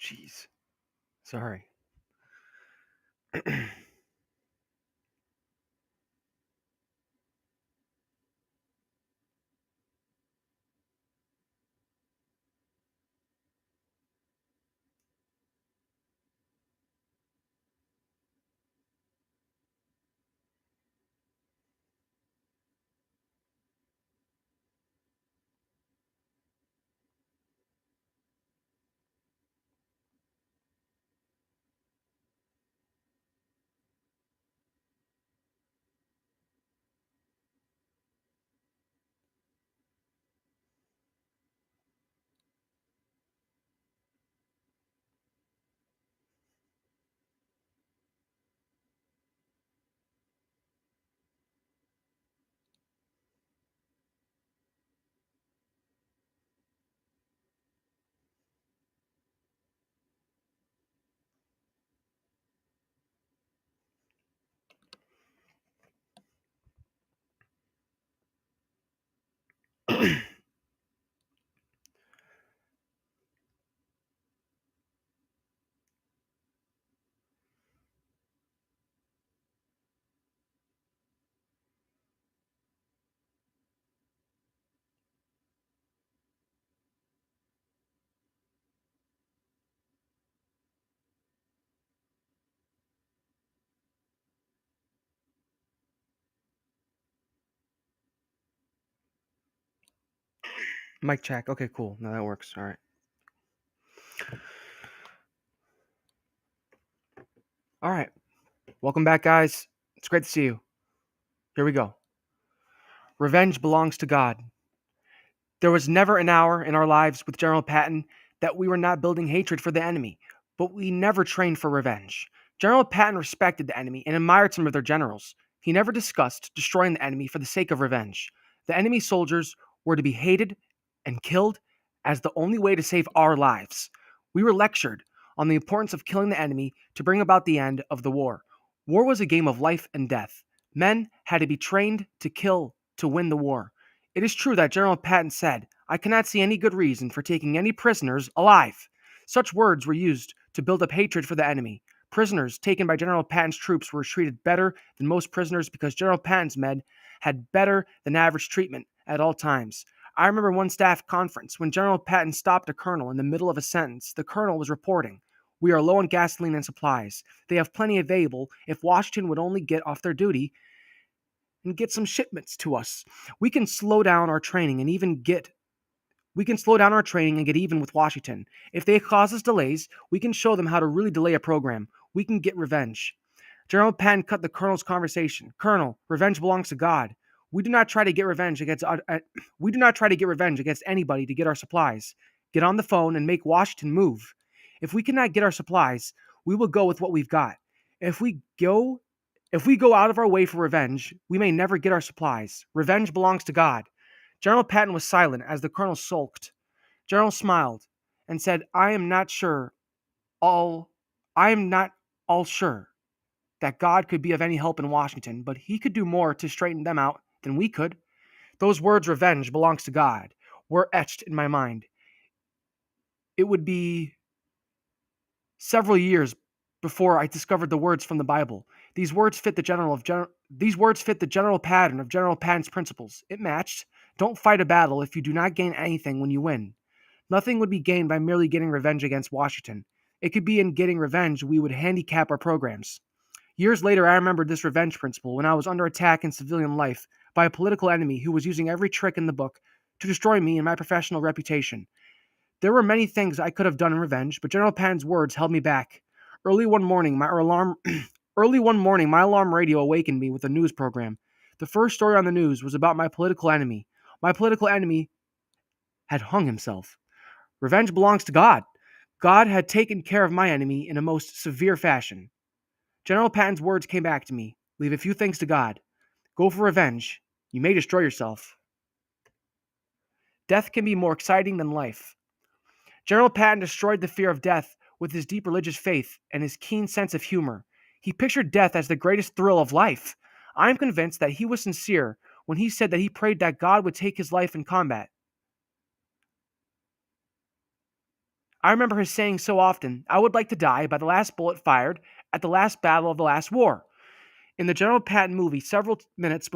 Jeez. Sorry. Mic check. Okay, cool. No, that works. All right. All right. Welcome back, guys. It's great to see you. Here we go. Revenge belongs to God. There was never an hour in our lives with General Patton that we were not building hatred for the enemy, but we never trained for revenge. General Patton respected the enemy and admired some of their generals. He never discussed destroying the enemy for the sake of revenge. The enemy soldiers were to be hated and killed as the only way to save our lives. We were lectured on the importance of killing the enemy to bring about the end of the war. War was a game of life and death. Men had to be trained to kill to win the war. It is true that General Patton said, "I cannot see any good reason for taking any prisoners alive." Such words were used to build up hatred for the enemy. Prisoners taken by General Patton's troops were treated better than most prisoners because General Patton's men had better than average treatment at all times. I remember one staff conference when General Patton stopped a colonel in the middle of a sentence. The colonel was reporting, "We are low on gasoline and supplies. They have plenty available if Washington would only get off their duty and get some shipments to us. We can slow down our training and get even with Washington. If they cause us delays, we can show them how to really delay a program. We can get revenge." General Patton cut the colonel's conversation. "Colonel, revenge belongs to God. We do not try to get revenge against anybody to get our supplies. Get on the phone and make Washington move. If we cannot get our supplies, we will go with what we've got. If we go out of our way for revenge, we may never get our supplies. Revenge belongs to God." General Patton was silent as the colonel sulked. General smiled and said, I am not all sure that God could be of any help in Washington, but he could do more to straighten them out than we could." Those words, "revenge belongs to God," were etched in my mind. It would be several years before I discovered the words from the Bible. These words fit the general pattern of General Patton's principles. It matched. Don't fight a battle if you do not gain anything when you win. Nothing would be gained by merely getting revenge against Washington. It could be in getting revenge we would handicap our programs. Years later, I remembered this revenge principle when I was under attack in civilian life by a political enemy who was using every trick in the book to destroy me and my professional reputation. There were many things I could have done in revenge, but General Patton's words held me back. Early one morning, my alarm radio awakened me with a news program. The first story on the news was about my political enemy. My political enemy had hung himself. Revenge belongs to God. God had taken care of my enemy in a most severe fashion. General Patton's words came back to me. Leave a few things to God. Go for revenge. You may destroy yourself. Death can be more exciting than life. General Patton destroyed the fear of death with his deep religious faith and his keen sense of humor. He pictured death as the greatest thrill of life. I am convinced that he was sincere when he said that he prayed that God would take his life in combat. I remember his saying so often, "I would like to die by the last bullet fired at the last battle of the last war." In the General Patton movie, several minutes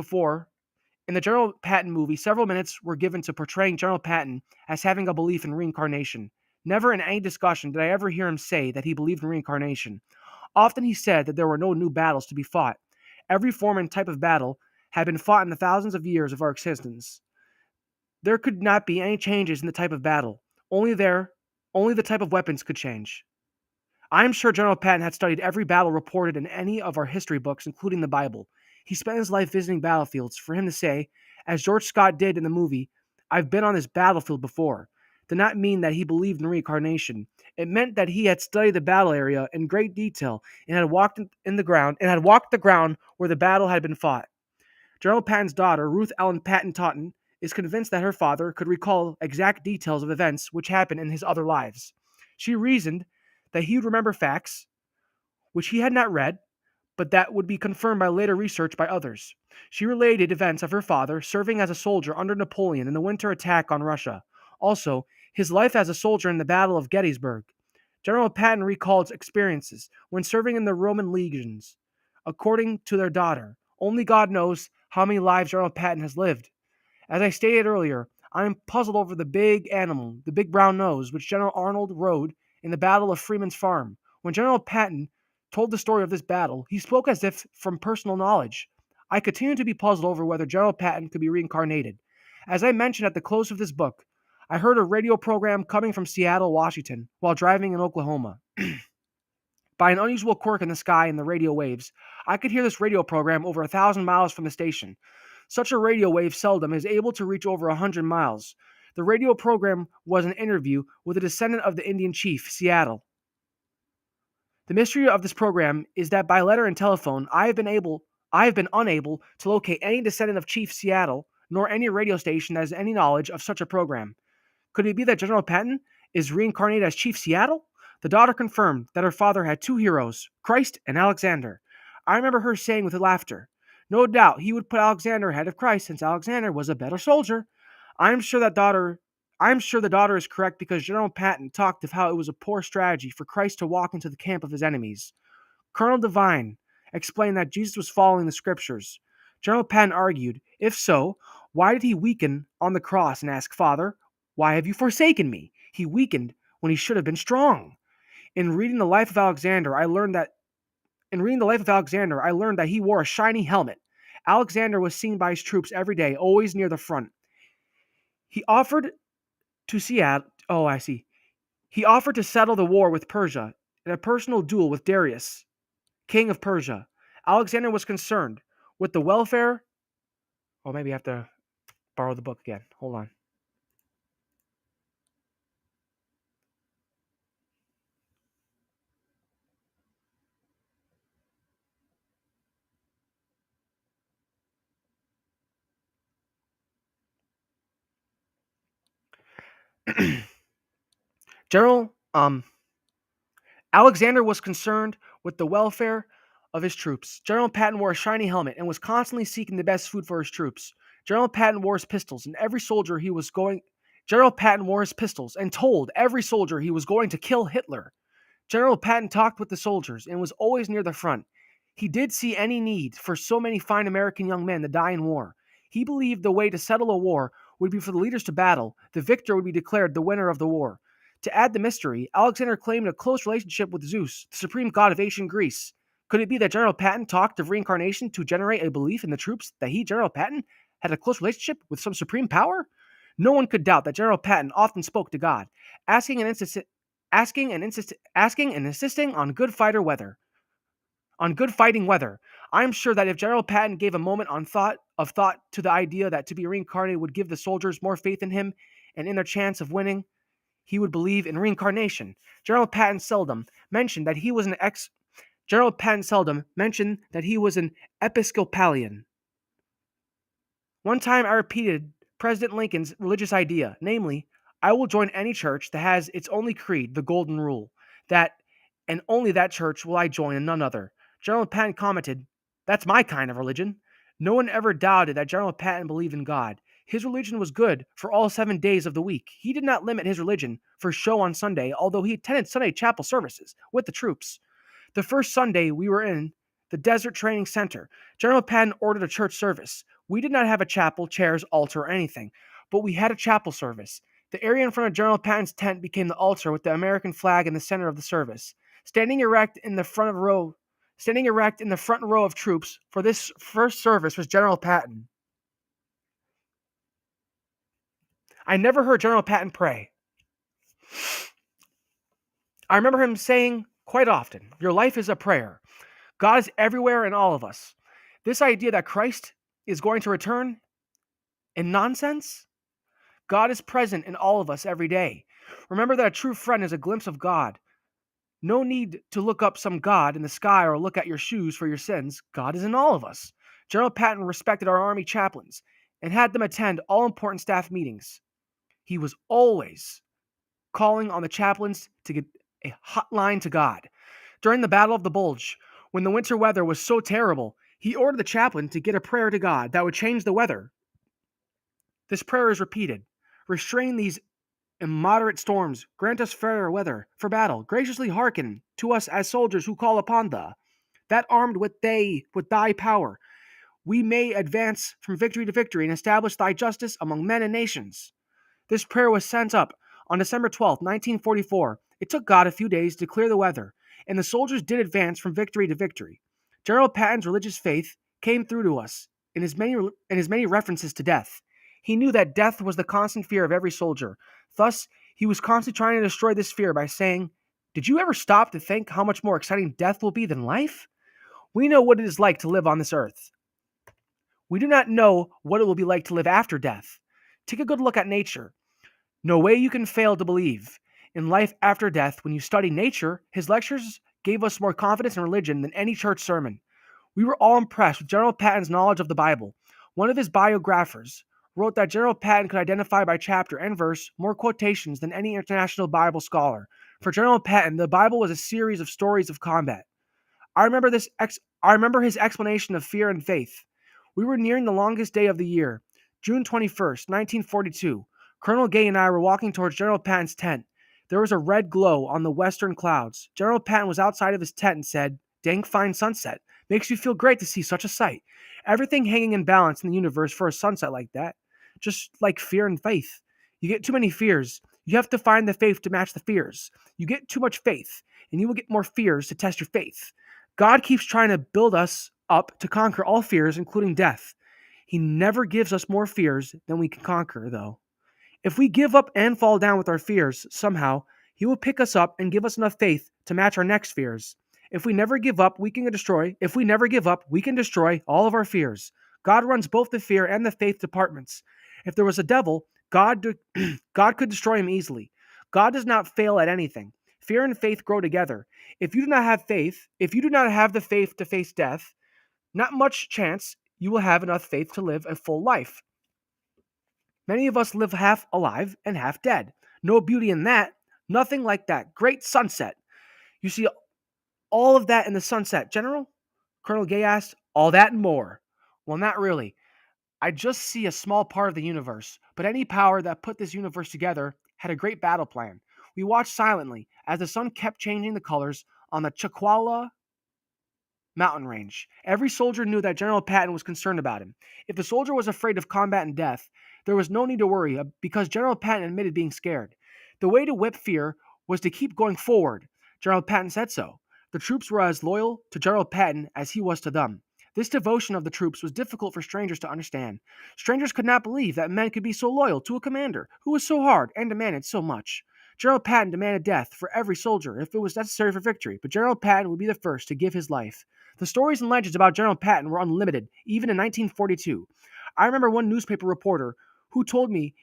were given to portraying General Patton as having a belief in reincarnation. Never in any discussion did I ever hear him say that he believed in reincarnation. Often he said that there were no new battles to be fought. Every form and type of battle had been fought in the thousands of years of our existence. There could not be any changes in the type of battle. Only the type of weapons could change. I am sure General Patton had studied every battle reported in any of our history books, including the Bible. He spent his life visiting battlefields. For him to say, as George Scott did in the movie, "I've been on this battlefield before," did not mean that he believed in reincarnation. It meant that he had studied the battle area in great detail and had walked the ground where the battle had been fought. General Patton's daughter, Ruth Ellen Patton Taunton, is convinced that her father could recall exact details of events which happened in his other lives. She reasoned that he would remember facts which he had not read, but that would be confirmed by later research by others. She related events of her father serving as a soldier under Napoleon in the winter attack on Russia. Also, his life as a soldier in the Battle of Gettysburg. General Patton recalled experiences when serving in the Roman legions. According to their daughter, only God knows how many lives General Patton has lived. As I stated earlier, I am puzzled over the big animal, the big brown nose, which General Arnold rode in the Battle of Freeman's Farm. When General Patton told the story of this battle, he spoke as if from personal knowledge. I continue to be puzzled over whether General Patton could be reincarnated. As I mentioned at the close of this book, I heard a radio program coming from Seattle, Washington, while driving in Oklahoma. By an unusual quirk in the sky and the radio waves, I could hear this radio program over 1,000 miles from the station. Such a radio wave seldom is able to reach over 100 miles. The radio program was an interview with a descendant of the Indian chief, Seattle. The mystery of this program is that by letter and telephone, I have been unable to locate any descendant of Chief Seattle, nor any radio station that has any knowledge of such a program. Could it be that General Patton is reincarnated as Chief Seattle? The daughter confirmed that her father had two heroes, Christ and Alexander. I remember her saying with laughter, "No doubt he would put Alexander ahead of Christ since Alexander was a better soldier." I am sure the daughter is correct because General Patton talked of how it was a poor strategy for Christ to walk into the camp of his enemies. Colonel Devine explained that Jesus was following the scriptures. General Patton argued, if so, why did he weaken on the cross and ask, "Father, why have you forsaken me?" He weakened when he should have been strong. In reading the life of Alexander, I learned that he wore a shiny helmet. Alexander was seen by his troops every day, always near the front. He offered to Seattle. Oh, I see. He offered to settle the war with Persia in a personal duel with Darius, king of Persia. Alexander was concerned with the welfare. Oh, maybe I have to borrow the book again. Hold on. General Alexander was concerned with the welfare of his troops. General Patton wore a shiny helmet and was constantly seeking the best food for his troops. General Patton wore his pistols, and every soldier he was going. General Patton wore his pistols and told every soldier he was going to kill Hitler. General Patton talked with the soldiers and was always near the front. He did see any need for so many fine American young men to die in war. He believed the way to settle a war would be for the leaders to battle. The victor would be declared the winner of the war. To add the mystery, Alexander claimed a close relationship with Zeus, the supreme god of ancient Greece. Could it be that General Patton talked of reincarnation to generate a belief in the troops that he, General Patton, had a close relationship with some supreme power? No one could doubt that General Patton often spoke to God, asking and insisting on good fighting weather. I am sure that if General Patton gave a moment of thought to the idea that to be reincarnated would give the soldiers more faith in him and in their chance of winning, he would believe in reincarnation. General Patton seldom mentioned that he was an Episcopalian. One time I repeated President Lincoln's religious idea, namely, "I will join any church that has its only creed, the Golden Rule. That and only that church will I join and none other." General Patton commented, "That's my kind of religion." No one ever doubted that General Patton believed in God. His religion was good for all 7 days of the week. He did not limit his religion for show on Sunday, although he attended Sunday chapel services with the troops. The first Sunday we were in the Desert Training Center, General Patton ordered a church service. We did not have a chapel, chairs, altar, or anything, but we had a chapel service. The area in front of General Patton's tent became the altar with the American flag in the center of the service. Standing erect in the front row of troops for this first service was General Patton. I never heard General Patton pray. I remember him saying quite often, "Your life is a prayer." God is everywhere in all of us. This idea that Christ is going to return in nonsense? God is present in all of us every day. Remember that a true friend is a glimpse of God. No need to look up some God in the sky or look at your shoes for your sins. God is in all of us. General Patton respected our Army chaplains and had them attend all important staff meetings. He was always calling on the chaplains to get a hotline to God. During the Battle of the Bulge, when the winter weather was so terrible, he ordered the chaplain to get a prayer to God that would change the weather. This prayer is repeated. Restrain these immoderate storms, grant us fair weather for battle. Graciously hearken to us as soldiers who call upon thee, that armed with thy power, we may advance from victory to victory and establish thy justice among men and nations. This prayer was sent up on December 12th, 1944. It took God a few days to clear the weather, and the soldiers did advance from victory to victory. General Patton's religious faith came through to us in his many references to death. He knew that death was the constant fear of every soldier. Thus, he was constantly trying to destroy this fear by saying, "Did you ever stop to think how much more exciting death will be than life? We know what it is like to live on this earth. We do not know what it will be like to live after death. Take a good look at nature. No way you can fail to believe in life after death when you study nature." His lectures gave us more confidence in religion than any church sermon. We were all impressed with General Patton's knowledge of the Bible. One of his biographers wrote that General Patton could identify by chapter and verse more quotations than any international Bible scholar. For General Patton, the Bible was a series of stories of combat. I remember his explanation of fear and faith. We were nearing the longest day of the year, June 21st, 1942. Colonel Gay and I were walking towards General Patton's tent. There was a red glow on the western clouds. General Patton was outside of his tent and said, "Dang fine sunset. Makes you feel great to see such a sight. Everything hanging in balance in the universe for a sunset like that. Just like fear and faith. You get too many fears. You have to find the faith to match the fears. You get too much faith, and you will get more fears to test your faith. God keeps trying to build us up to conquer all fears, including death. He never gives us more fears than we can conquer, though. If we give up and fall down with our fears, somehow, He will pick us up and give us enough faith to match our next fears. If we never give up, we can destroy all of our fears. God runs both the fear and the faith departments. If there was a devil, God could destroy him easily. God does not fail at anything. Fear and faith grow together. If you do not have the faith to face death, not much chance you will have enough faith to live a full life. Many of us live half alive and half dead. No beauty in that. Nothing like that great sunset. You see all of that in the sunset, General? Colonel Gay asked. All that and more. Well, not really. I just see a small part of the universe, but any power that put this universe together had a great battle plan. We watched silently as the sun kept changing the colors on the Chuckwalla mountain range. Every soldier knew that General Patton was concerned about him. If the soldier was afraid of combat and death, there was no need to worry because General Patton admitted being scared. The way to whip fear was to keep going forward. General Patton said so. The troops were as loyal to General Patton as he was to them. This devotion of the troops was difficult for strangers to understand. Strangers could not believe that men could be so loyal to a commander who was so hard and demanded so much. General Patton demanded death for every soldier if it was necessary for victory, but General Patton would be the first to give his life. The stories and legends about General Patton were unlimited, even in 1942. I remember one newspaper reporter who told me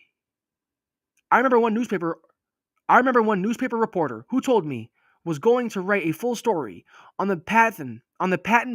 was going to write a full story on the Patton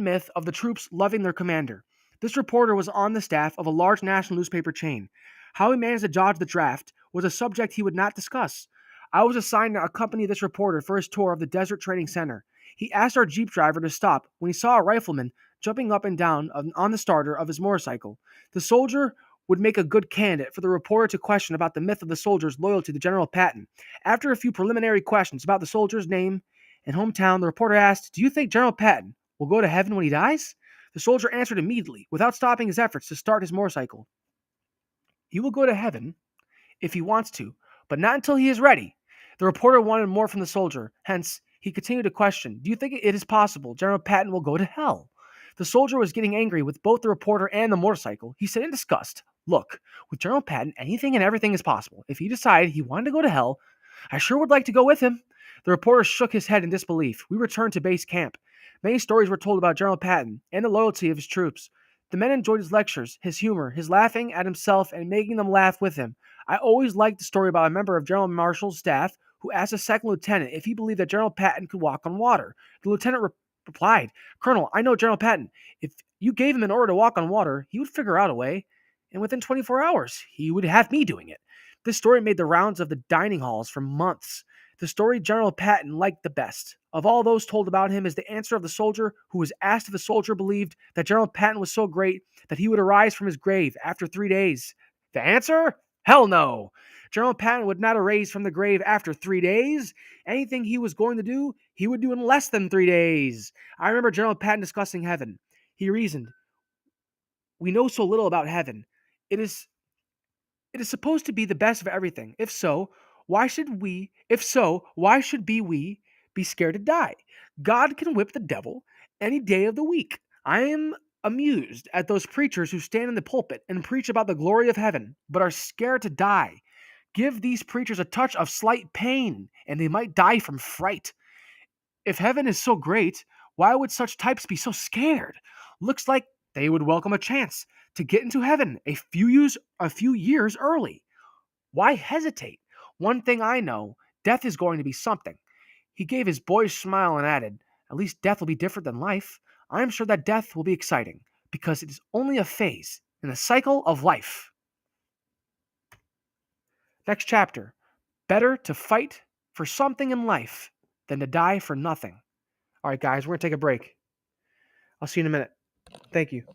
myth of the troops loving their commander. This reporter was on the staff of a large national newspaper chain. How he managed to dodge the draft was a subject he would not discuss. I was assigned to accompany this reporter for his tour of the Desert Training Center. He asked our Jeep driver to stop when he saw a rifleman jumping up and down on the starter of his motorcycle. The soldier would make a good candidate for the reporter to question about the myth of the soldier's loyalty to General Patton. After a few preliminary questions about the soldier's name and hometown, the reporter asked, "Do you think General Patton will go to heaven when he dies?" The soldier answered immediately, without stopping his efforts to start his motorcycle. "He will go to heaven if he wants to, but not until he is ready." The reporter wanted more from the soldier, hence, he continued to question, "Do you think it is possible General Patton will go to hell?" The soldier was getting angry with both the reporter and the motorcycle. He said in disgust, "Look, with General Patton, anything and everything is possible. If he decided he wanted to go to hell, I sure would like to go with him." The reporter shook his head in disbelief. We returned to base camp. Many stories were told about General Patton and the loyalty of his troops. The men enjoyed his lectures, his humor, his laughing at himself and making them laugh with him. I always liked the story about a member of General Marshall's staff who asked a second lieutenant if he believed that General Patton could walk on water. The lieutenant replied, "Colonel, I know General Patton. If you gave him an order to walk on water, he would figure out a way, and within 24 hours, he would have me doing it." This story made the rounds of the dining halls for months. The story General Patton liked the best of all those told about him is the answer of the soldier who was asked if the soldier believed that General Patton was so great that he would arise from his grave after 3 days. The answer? Hell no. General Patton would not arise from the grave after 3 days. Anything he was going to do, he would do in less than 3 days. I remember General Patton discussing heaven. He reasoned, "We know so little about heaven. It is it is supposed to be the best of everything. Why should we be scared to die? God can whip the devil any day of the week." I am amused at those preachers who stand in the pulpit and preach about the glory of heaven, but are scared to die. Give these preachers a touch of slight pain, and they might die from fright. If heaven is so great, why would such types be so scared? Looks like they would welcome a chance to get into heaven a few years early. Why hesitate? One thing I know, death is going to be something. He gave his boyish smile and added, "At least death will be different than life. I am sure that death will be exciting, because it is only a phase in the cycle of life." Next chapter. Better to fight for something in life than to die for nothing. All right, guys, we're going to take a break. I'll see you in a minute. Thank you.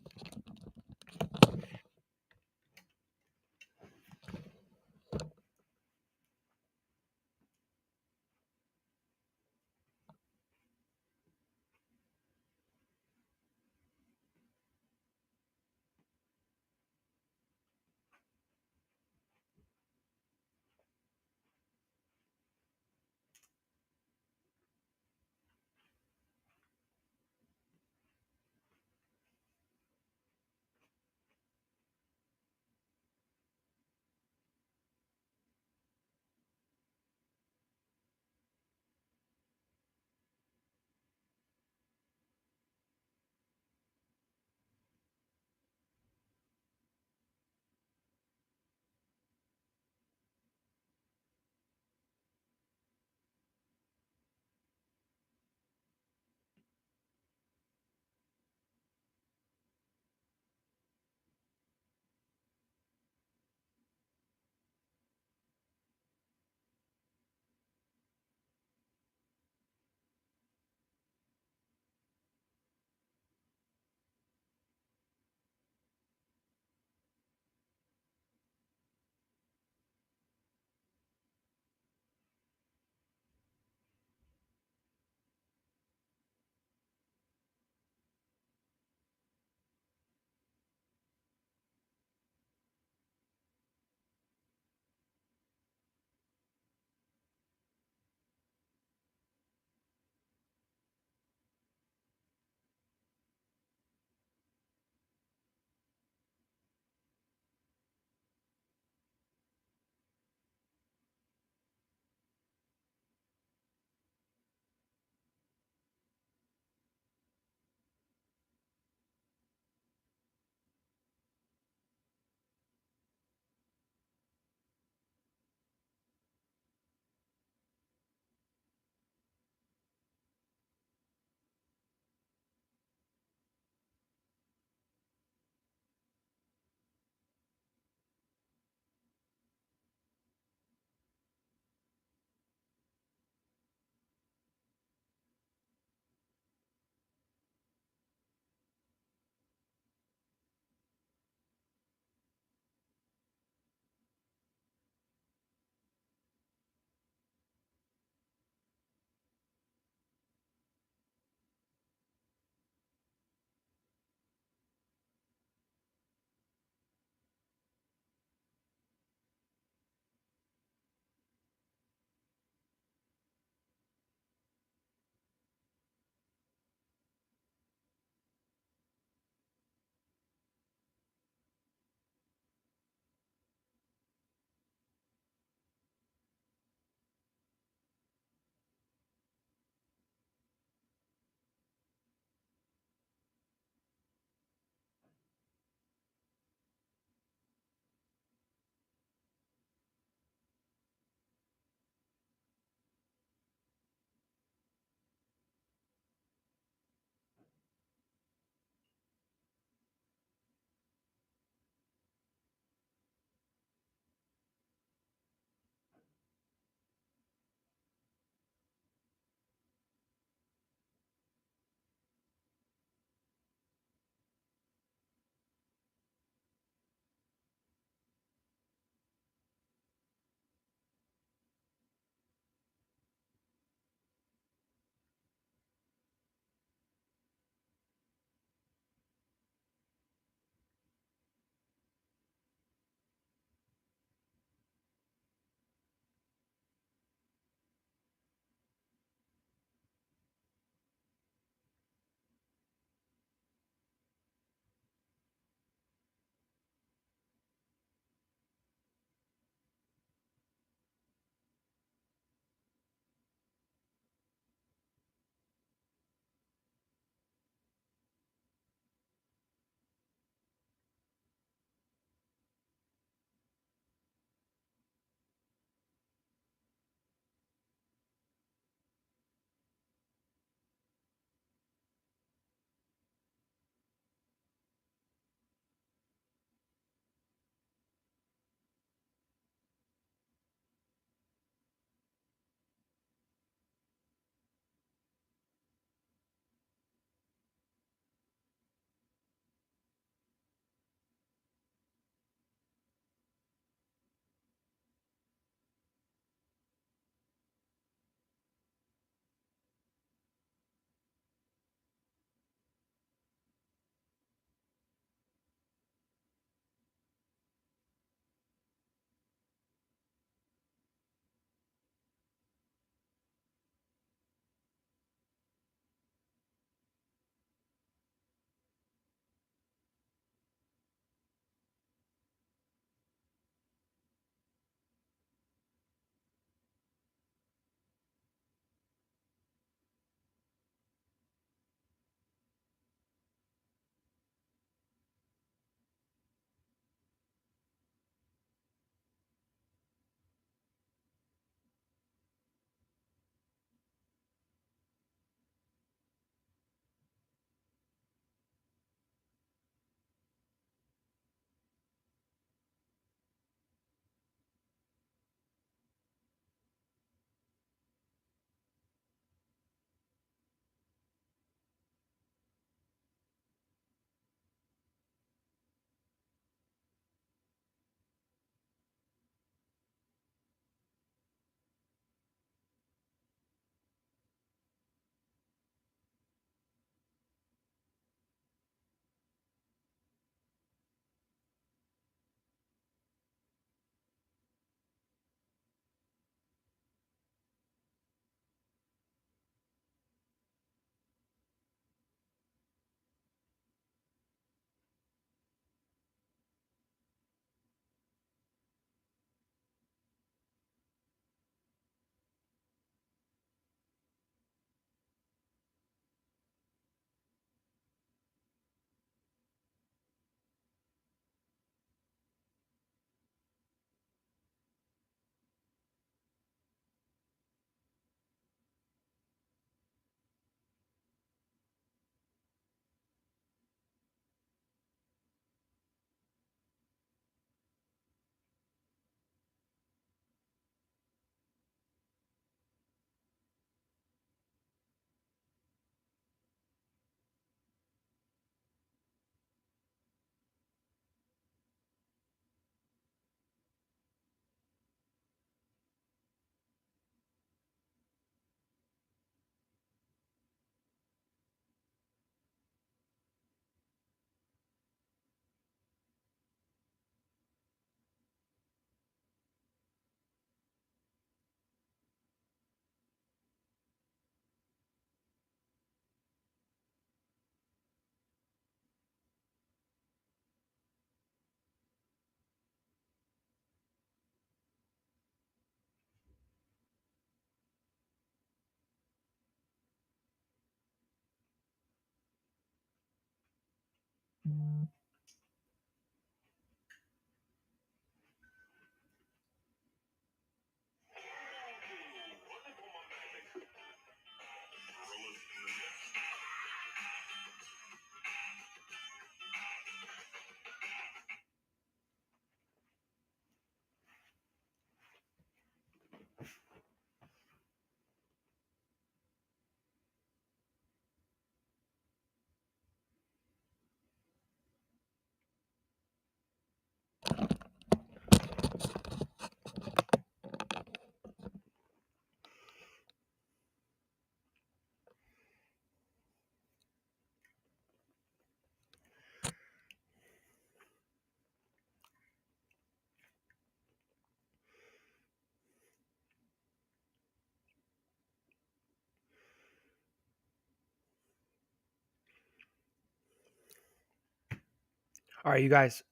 All right, you guys.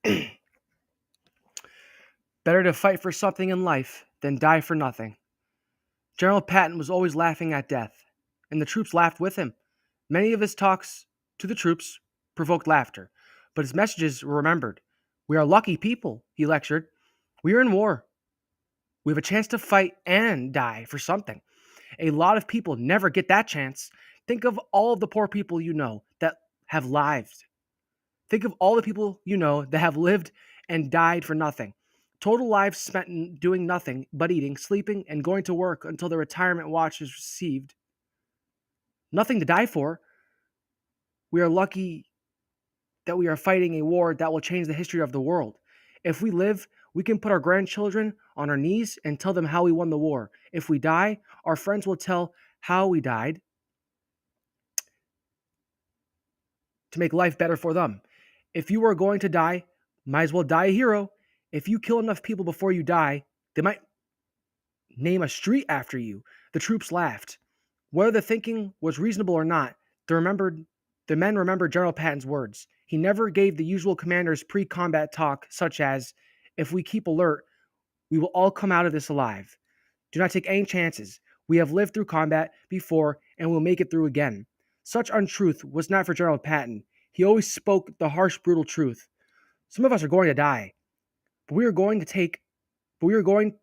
Better to fight for something in life than die for nothing. General Patton was always laughing at death, and the troops laughed with him. Many of his talks to the troops provoked laughter, but his messages were remembered. We are lucky people, he lectured. We are in war. We have a chance to fight and die for something. A lot of people never get that chance. Think of all of the poor people you know that have lives. Think of all the people you know that have lived and died for nothing. Total lives spent in doing nothing but eating, sleeping, and going to work until their retirement watch is received. Nothing to die for. We are lucky that we are fighting a war that will change the history of the world. If we live, we can put our grandchildren on our knees and tell them how we won the war. If we die, our friends will tell how we died to make life better for them. If you are going to die, might as well die a hero. If you kill enough people before you die, they might name a street after you. The troops laughed. Whether the thinking was reasonable or not, the men remembered General Patton's words. He never gave the usual commander's pre-combat talk, such as, "If we keep alert, we will all come out of this alive. Do not take any chances. We have lived through combat before and will make it through again." Such untruth was not for General Patton. He always spoke the harsh, brutal truth. Some of us are going to die, but we are going to take, but we are going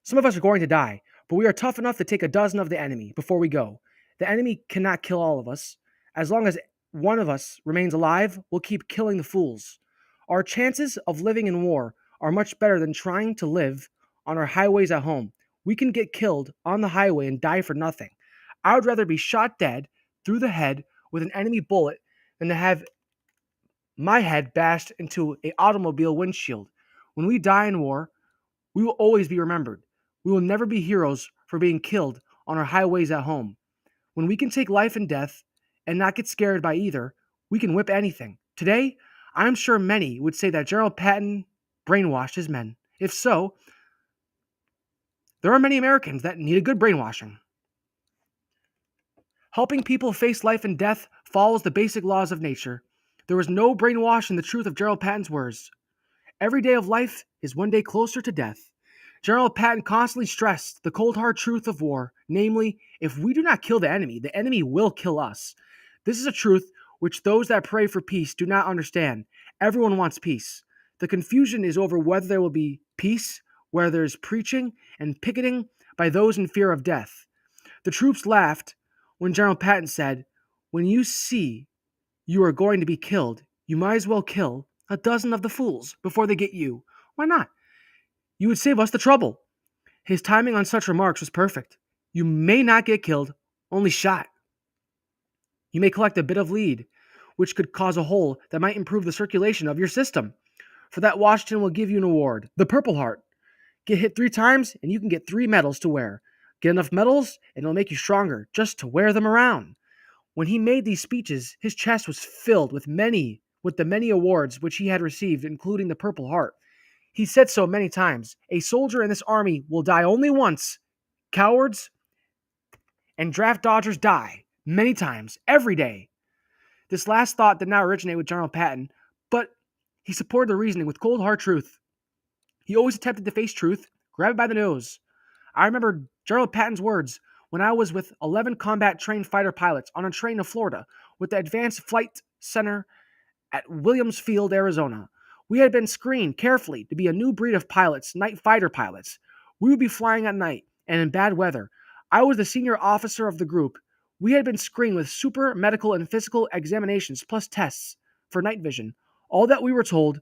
some of us are going to die, but we are tough enough to take a dozen of the enemy before we go. The enemy cannot kill all of us. As long as one of us remains alive, we'll keep killing the fools. Our chances of living in war are much better than trying to live on our highways at home. We can get killed on the highway and die for nothing. I would rather be shot dead through the head with an enemy bullet than to have my head bashed into a automobile windshield. When we die in war, we will always be remembered. We will never be heroes for being killed on our highways at home. When we can take life and death and not get scared by either, we can whip anything. Today, I'm sure many would say that General Patton brainwashed his men. If so, there are many Americans that need a good brainwashing. Helping people face life and death follows the basic laws of nature. There was no brainwashing the truth of General Patton's words. Every day of life is one day closer to death. General Patton constantly stressed the cold hard truth of war, namely, if we do not kill the enemy will kill us. This is a truth which those that pray for peace do not understand. Everyone wants peace. The confusion is over whether there will be peace, where there is preaching and picketing by those in fear of death. The troops laughed when General Patton said, "When you see you are going to be killed, you might as well kill a dozen of the fools before they get you. Why not? You would save us the trouble." His timing on such remarks was perfect. You may not get killed, only shot. You may collect a bit of lead, which could cause a hole that might improve the circulation of your system. For that, Washington will give you an award, the Purple Heart. Get hit 3 times, and you can get 3 medals to wear. Get enough medals, and it'll make you stronger just to wear them around. When he made these speeches, his chest was filled with the many awards which he had received, including the Purple Heart. He said so many times. A soldier in this army will die only once. Cowards and draft dodgers die many times, every day. This last thought did not originate with General Patton, but he supported the reasoning with cold hard truth. He always attempted to face truth, grab it by the nose. I remember General Patton's words when I was with 11 combat trained fighter pilots on a train to Florida with the Advanced Flight Center at Williams Field, Arizona. We had been screened carefully to be a new breed of pilots, night fighter pilots. We would be flying at night and in bad weather. I was the senior officer of the group. We had been screened with super medical and physical examinations plus tests for night vision. All that we were told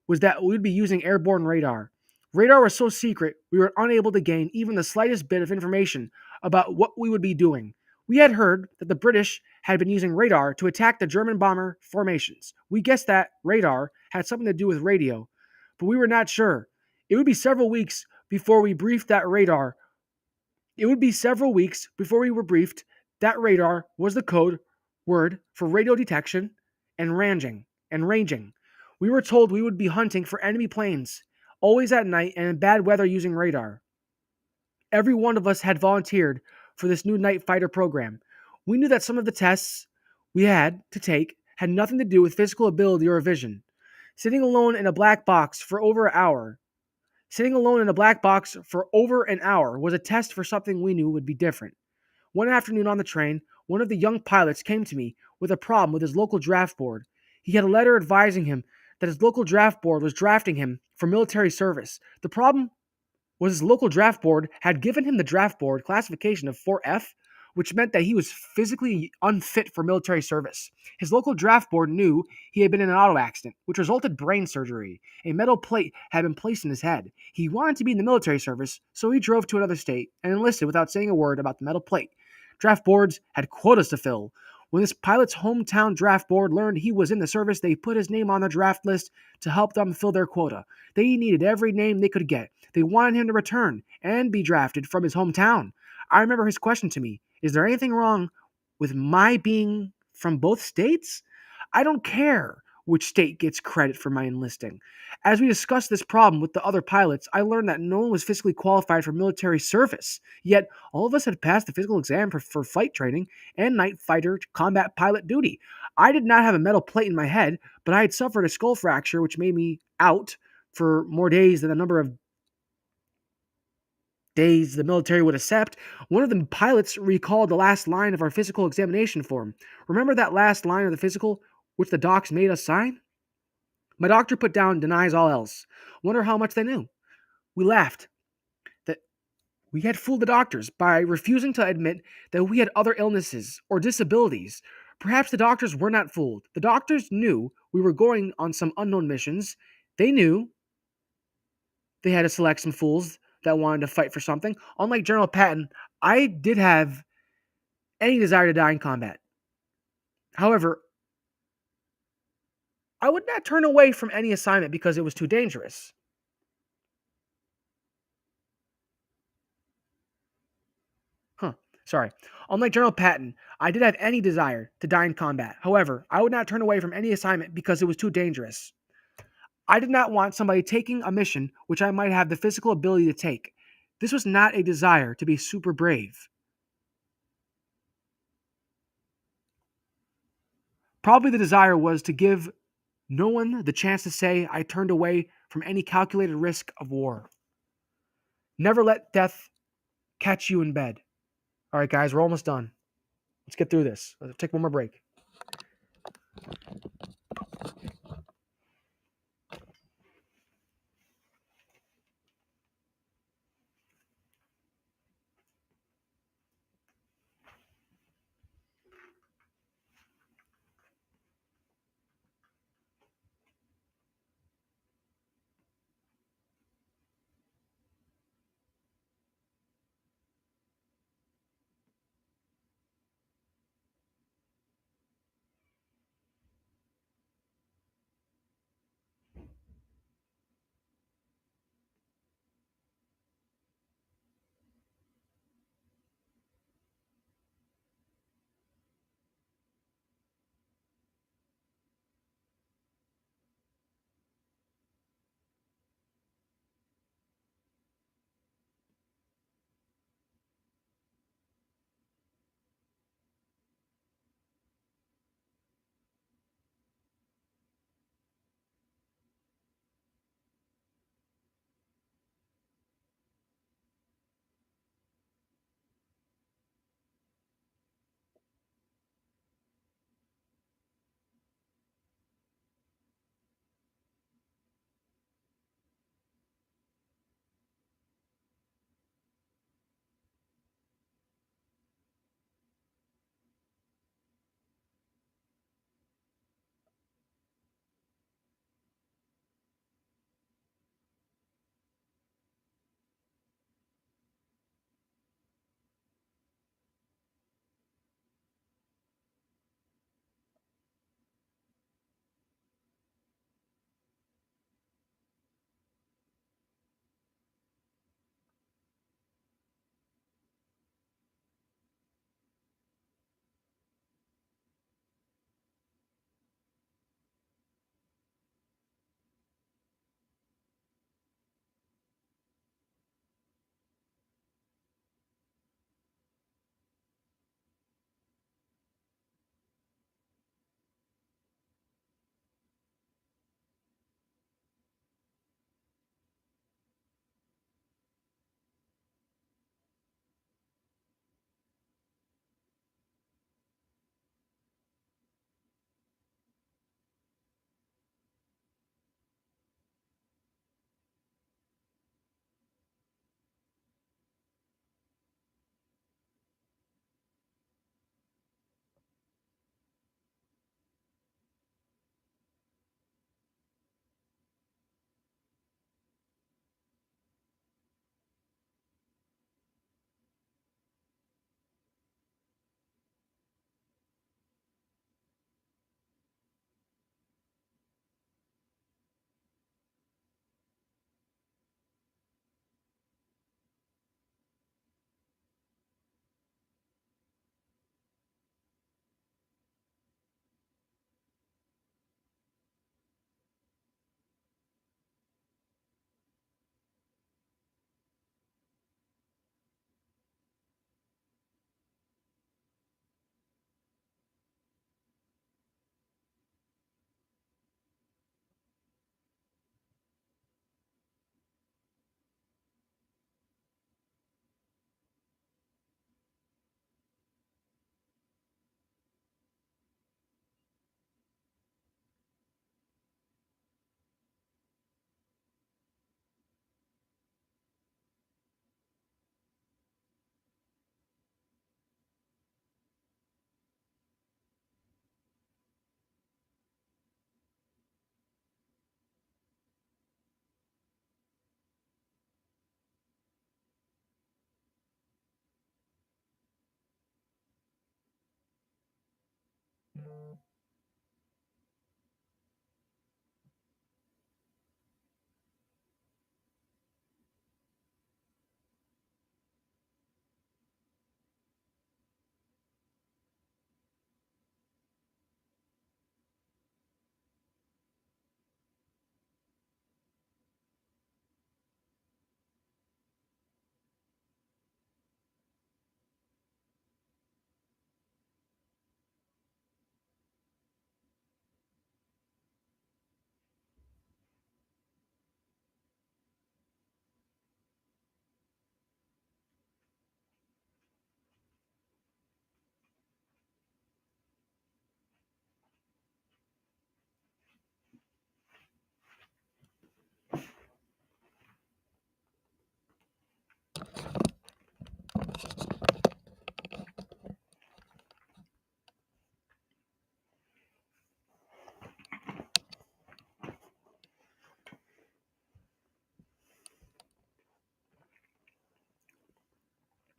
was that we would be using airborne radar. Radar was so secret, we were unable to gain even the slightest bit of information about what we would be doing. We had heard that the British had been using radar to attack the German bomber formations. We guessed that radar had something to do with radio, but we were not sure. It would be several weeks before we briefed that radar. It would be several weeks before we were briefed that radar was the code word for radio detection and ranging. We were told we would be hunting for enemy planes, always at night and in bad weather using radar. Every one of us had volunteered for this new night fighter program. We knew that some of the tests we had to take had nothing to do with physical ability or vision. Sitting alone in a black box for over an hour. Sitting alone in a black box for over an hour was a test for something we knew would be different. One afternoon on the train, one of the young pilots came to me with a problem with his local draft board. He had a letter advising him that his local draft board was drafting him for military service. The problem was his local draft board had given him the draft board classification of 4F, which meant that he was physically unfit for military service. His local draft board knew he had been in an auto accident, which resulted brain surgery. A metal plate had been placed in his head. He wanted to be in the military service, so he drove to another state and enlisted without saying a word about the metal plate. Draft boards had quotas to fill. When this pilot's hometown draft board learned he was in the service, they put his name on the draft list to help them fill their quota. They needed every name they could get. They wanted him to return and be drafted from his hometown. I remember his question to me, is there anything wrong with my being from both states? I don't care which state gets credit for my enlisting. As we discussed this problem with the other pilots, I learned that no one was physically qualified for military service. Yet, all of us had passed the physical exam for flight training and night fighter combat pilot duty. I did not have a metal plate in my head, but I had suffered a skull fracture which made me out for more days than the number of days the military would accept. One of the pilots recalled the last line of our physical examination form. Remember that last line of the physical, which the docs made us sign? My doctor put down denies all else. Wonder how much they knew. We laughed that we had fooled the doctors by refusing to admit that we had other illnesses or disabilities. Perhaps the doctors were not fooled. The doctors knew we were going on some unknown missions. They knew they had to select some fools that wanted to fight for something. Unlike General Patton, I did have any desire to die in combat. However, I would not turn away from any assignment because it was too dangerous. Huh, sorry. Unlike General Patton, I did have any desire to die in combat. However, I would not turn away from any assignment because it was too dangerous. I did not want somebody taking a mission which I might have the physical ability to take. This was not a desire to be super brave. Probably the desire was to give no one the chance to say I turned away from any calculated risk of war. Never let death catch you in bed. All right, guys, we're almost done. Let's get through this. Let's take one more break.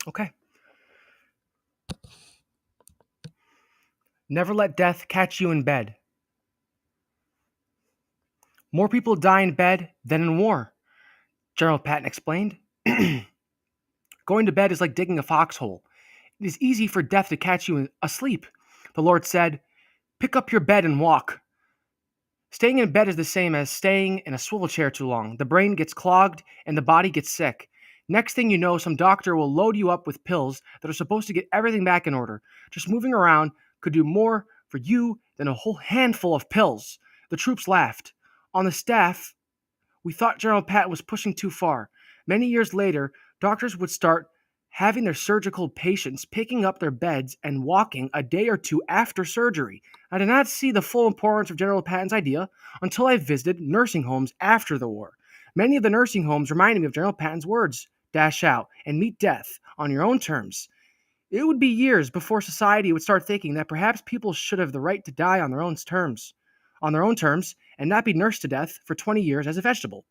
Okay. Never let death catch you in bed. More people die in bed than in war, General Patton explained. Going to bed is like digging a foxhole. It is easy for death to catch you asleep. The Lord said, "Pick up your bed and walk." Staying in bed is the same as staying in a swivel chair too long. The brain gets clogged and the body gets sick. Next thing you know, some doctor will load you up with pills that are supposed to get everything back in order. Just moving around could do more for you than a whole handful of pills. The troops laughed. On the staff, we thought General Patton was pushing too far. Many years later, doctors would start having their surgical patients picking up their beds and walking a day or two after surgery. I did not see the full importance of General Patton's idea until I visited nursing homes after the war. Many of the nursing homes reminded me of General Patton's words: dash out and meet death on your own terms. It would be years before society would start thinking that perhaps people should have the right to die on their own terms, and not be nursed to death for 20 years as a vegetable.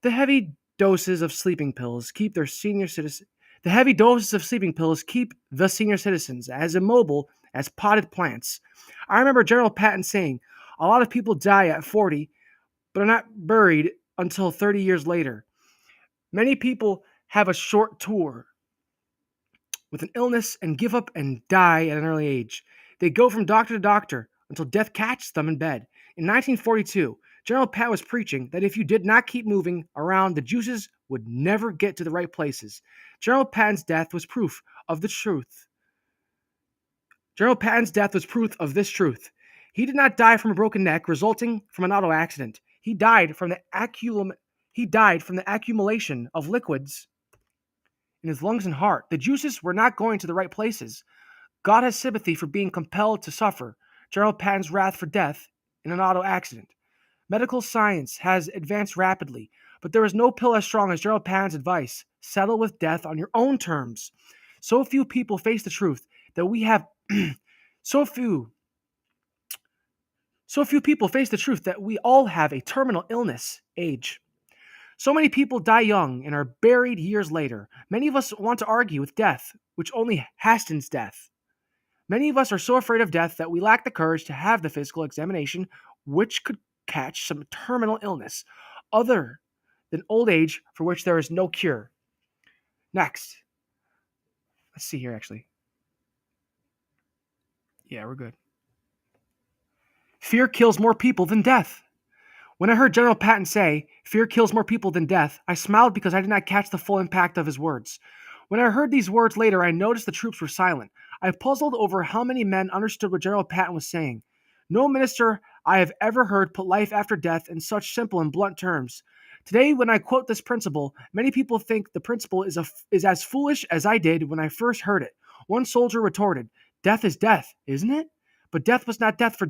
The heavy doses of sleeping pills keep their senior citizens the heavy doses of sleeping pills keep the senior citizens as immobile as potted plants. I remember General Patton saying, "A lot of people die at 40, but are not buried until 30 years later." Many people have a short tour with an illness and give up and die at an early age. They go from doctor to doctor until death catches them in bed. In 1942, General Pat was preaching that if you did not keep moving around, the juices would never get to the right places. General Patton's death was proof of the truth. General Patton's death was proof of this truth. He did not die from a broken neck resulting from an auto accident. He died from the accumulation of liquids in his lungs and heart. The juices were not going to the right places. God has sympathy for being compelled to suffer General Patton's wrath for death in an auto accident. Medical science has advanced rapidly, but there is no pill as strong as General Patton's advice: settle with death on your own terms. So few people face the truth that we have so few so few people face the truth that we all have a terminal illness, age. So many people die young and are buried years later. Many of us want to argue with death, which only hastens death. Many of us are so afraid of death that we lack the courage to have the physical examination, which could catch some terminal illness other than old age for which there is no cure. Next. Let's see here, actually. Yeah, we're good. Fear kills more people than death. When I heard General Patton say, "Fear kills more people than death," I smiled because I did not catch the full impact of his words. When I heard these words later, I noticed the troops were silent. I puzzled over how many men understood what General Patton was saying. No minister I have ever heard put life after death in such simple and blunt terms. Today, when I quote this principle, many people think the principle is as foolish as I did when I first heard it. One soldier retorted, "Death is death, isn't it?" But death was not death for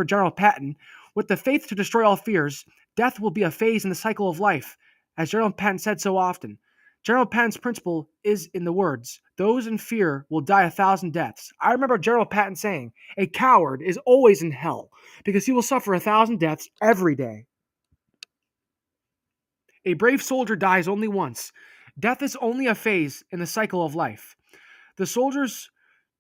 General Patton. With the faith to destroy all fears, death will be a phase in the cycle of life, as General Patton said so often. General Patton's principle is in the words, "Those in fear will die 1,000 deaths." I remember General Patton saying, "A coward is always in hell because he will suffer 1,000 deaths every day. A brave soldier dies only once. Death is only a phase in the cycle of life. The soldiers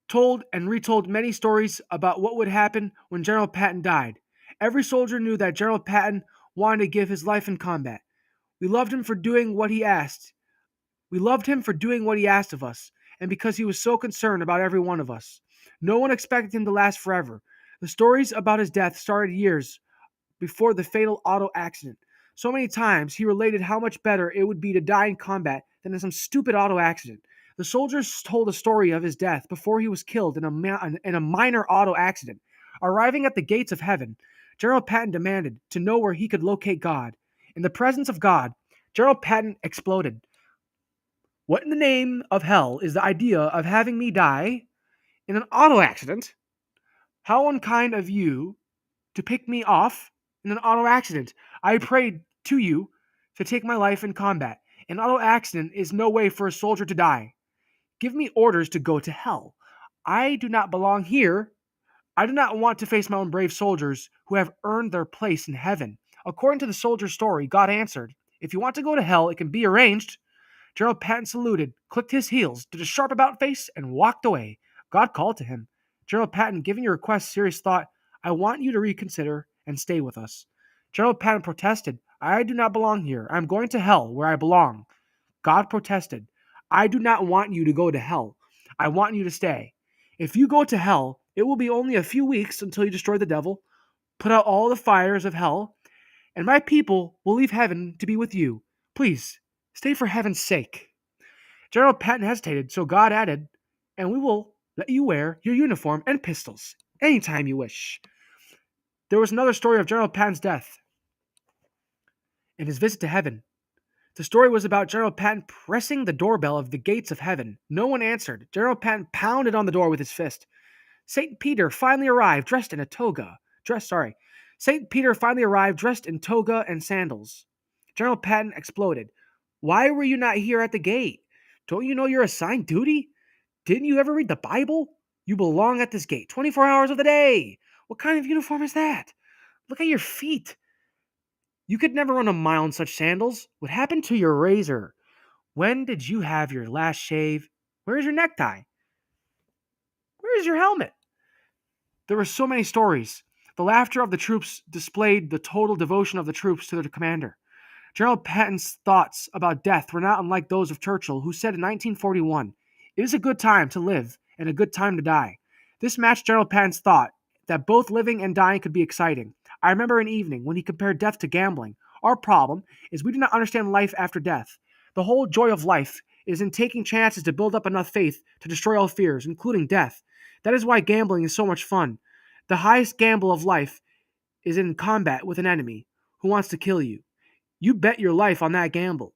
told and retold many stories about what would happen when General Patton died. Every soldier knew that General Patton wanted to give his life in combat. We loved him for doing what he asked. We loved him for doing what he asked of us, and because he was so concerned about every one of us. No one expected him to last forever. The stories about his death started years before the fatal auto accident. So many times he related how much better it would be to die in combat than in some stupid auto accident. The soldiers told a story of his death before he was killed in a minor auto accident. Arriving at the gates of heaven, General Patton demanded to know where he could locate God. In the presence of God, General Patton exploded. What in the name of hell is the idea of having me die in an auto accident? How unkind of you to pick me off in an auto accident. I prayed to you to take my life in combat. An auto accident is no way for a soldier to die. Give me orders to go to hell. I do not belong here. I do not want to face my own brave soldiers who have earned their place in heaven. According to the soldier's story, God answered, if you want to go to hell, it can be arranged. General Patton saluted, clicked his heels, did a sharp about face, and walked away. God called to him. General Patton, giving your request serious thought, I want you to reconsider and stay with us. General Patton protested, I do not belong here. I am going to hell, where I belong. God protested, I do not want you to go to hell. I want you to stay. If you go to hell, it will be only a few weeks until you destroy the devil, put out all the fires of hell, and my people will leave heaven to be with you. Please, stay for heaven's sake. General Patton hesitated, so God added, and we will let you wear your uniform and pistols anytime you wish. There was another story of General Patton's death and his visit to heaven. The story was about General Patton pressing the doorbell of the gates of heaven. No one answered. General Patton pounded on the door with his fist. St. Peter finally arrived dressed in a toga. St. Peter finally arrived dressed in toga and sandals. General Patton exploded. Why were you not here at the gate? Don't you know you're assigned duty? Didn't you ever read the Bible? You belong at this gate 24 hours of the day. What kind of uniform is that? Look at your feet. You could never run a mile in such sandals. What happened to your razor? When did you have your last shave? Where's your necktie? Where is your helmet? There were so many stories. The laughter of the troops displayed the total devotion of the troops to their commander. General Patton's thoughts about death were not unlike those of Churchill, who said in 1941, it is a good time to live and a good time to die. This matched General Patton's thought that both living and dying could be exciting. I remember an evening when he compared death to gambling. Our problem is we do not understand life after death. The whole joy of life is in taking chances to build up enough faith to destroy all fears, including death. That is why gambling is so much fun. The highest gamble of life is in combat with an enemy who wants to kill you. You bet your life on that gamble.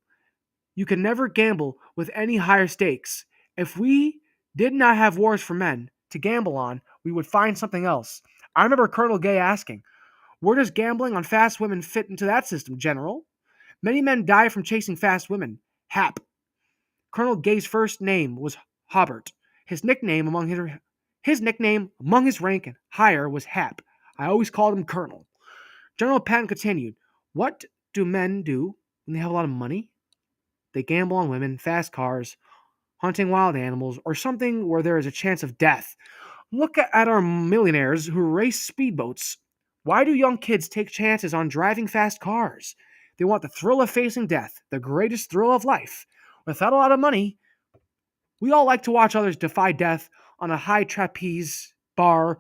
You can never gamble with any higher stakes. If we did not have wars for men to gamble on, we would find something else. I remember Colonel Gay asking, where does gambling on fast women fit into that system, General? Many men die from chasing fast women. Hap. Colonel Gay's first name was Hobart. His nickname among his rank and higher was Hap. I always called him Colonel. General Patton continued, what do men do when they have a lot of money? They gamble on women, fast cars, hunting wild animals, or something where there is a chance of death. Look at our millionaires who race speedboats. Why do young kids take chances on driving fast cars? They want the thrill of facing death, the greatest thrill of life. Without a lot of money, we all like to watch others defy death on a high trapeze bar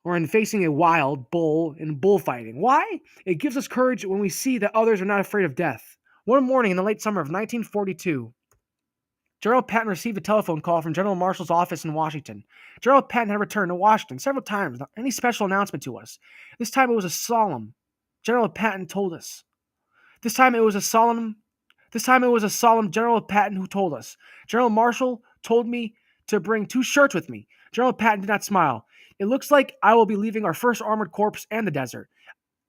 or in facing a wild bull in bullfighting. Why? It gives us courage when we see that others are not afraid of death. One morning in the late summer of 1942, General Patton received a telephone call from General Marshall's office in Washington. General Patton had returned to Washington several times without any special announcement to us. This time it was a solemn. General Patton told us. This time it was a solemn General Patton who told us. General Marshall told me to bring 2 shirts with me. General Patton did not smile. It looks like I will be leaving our first armored corps and the desert.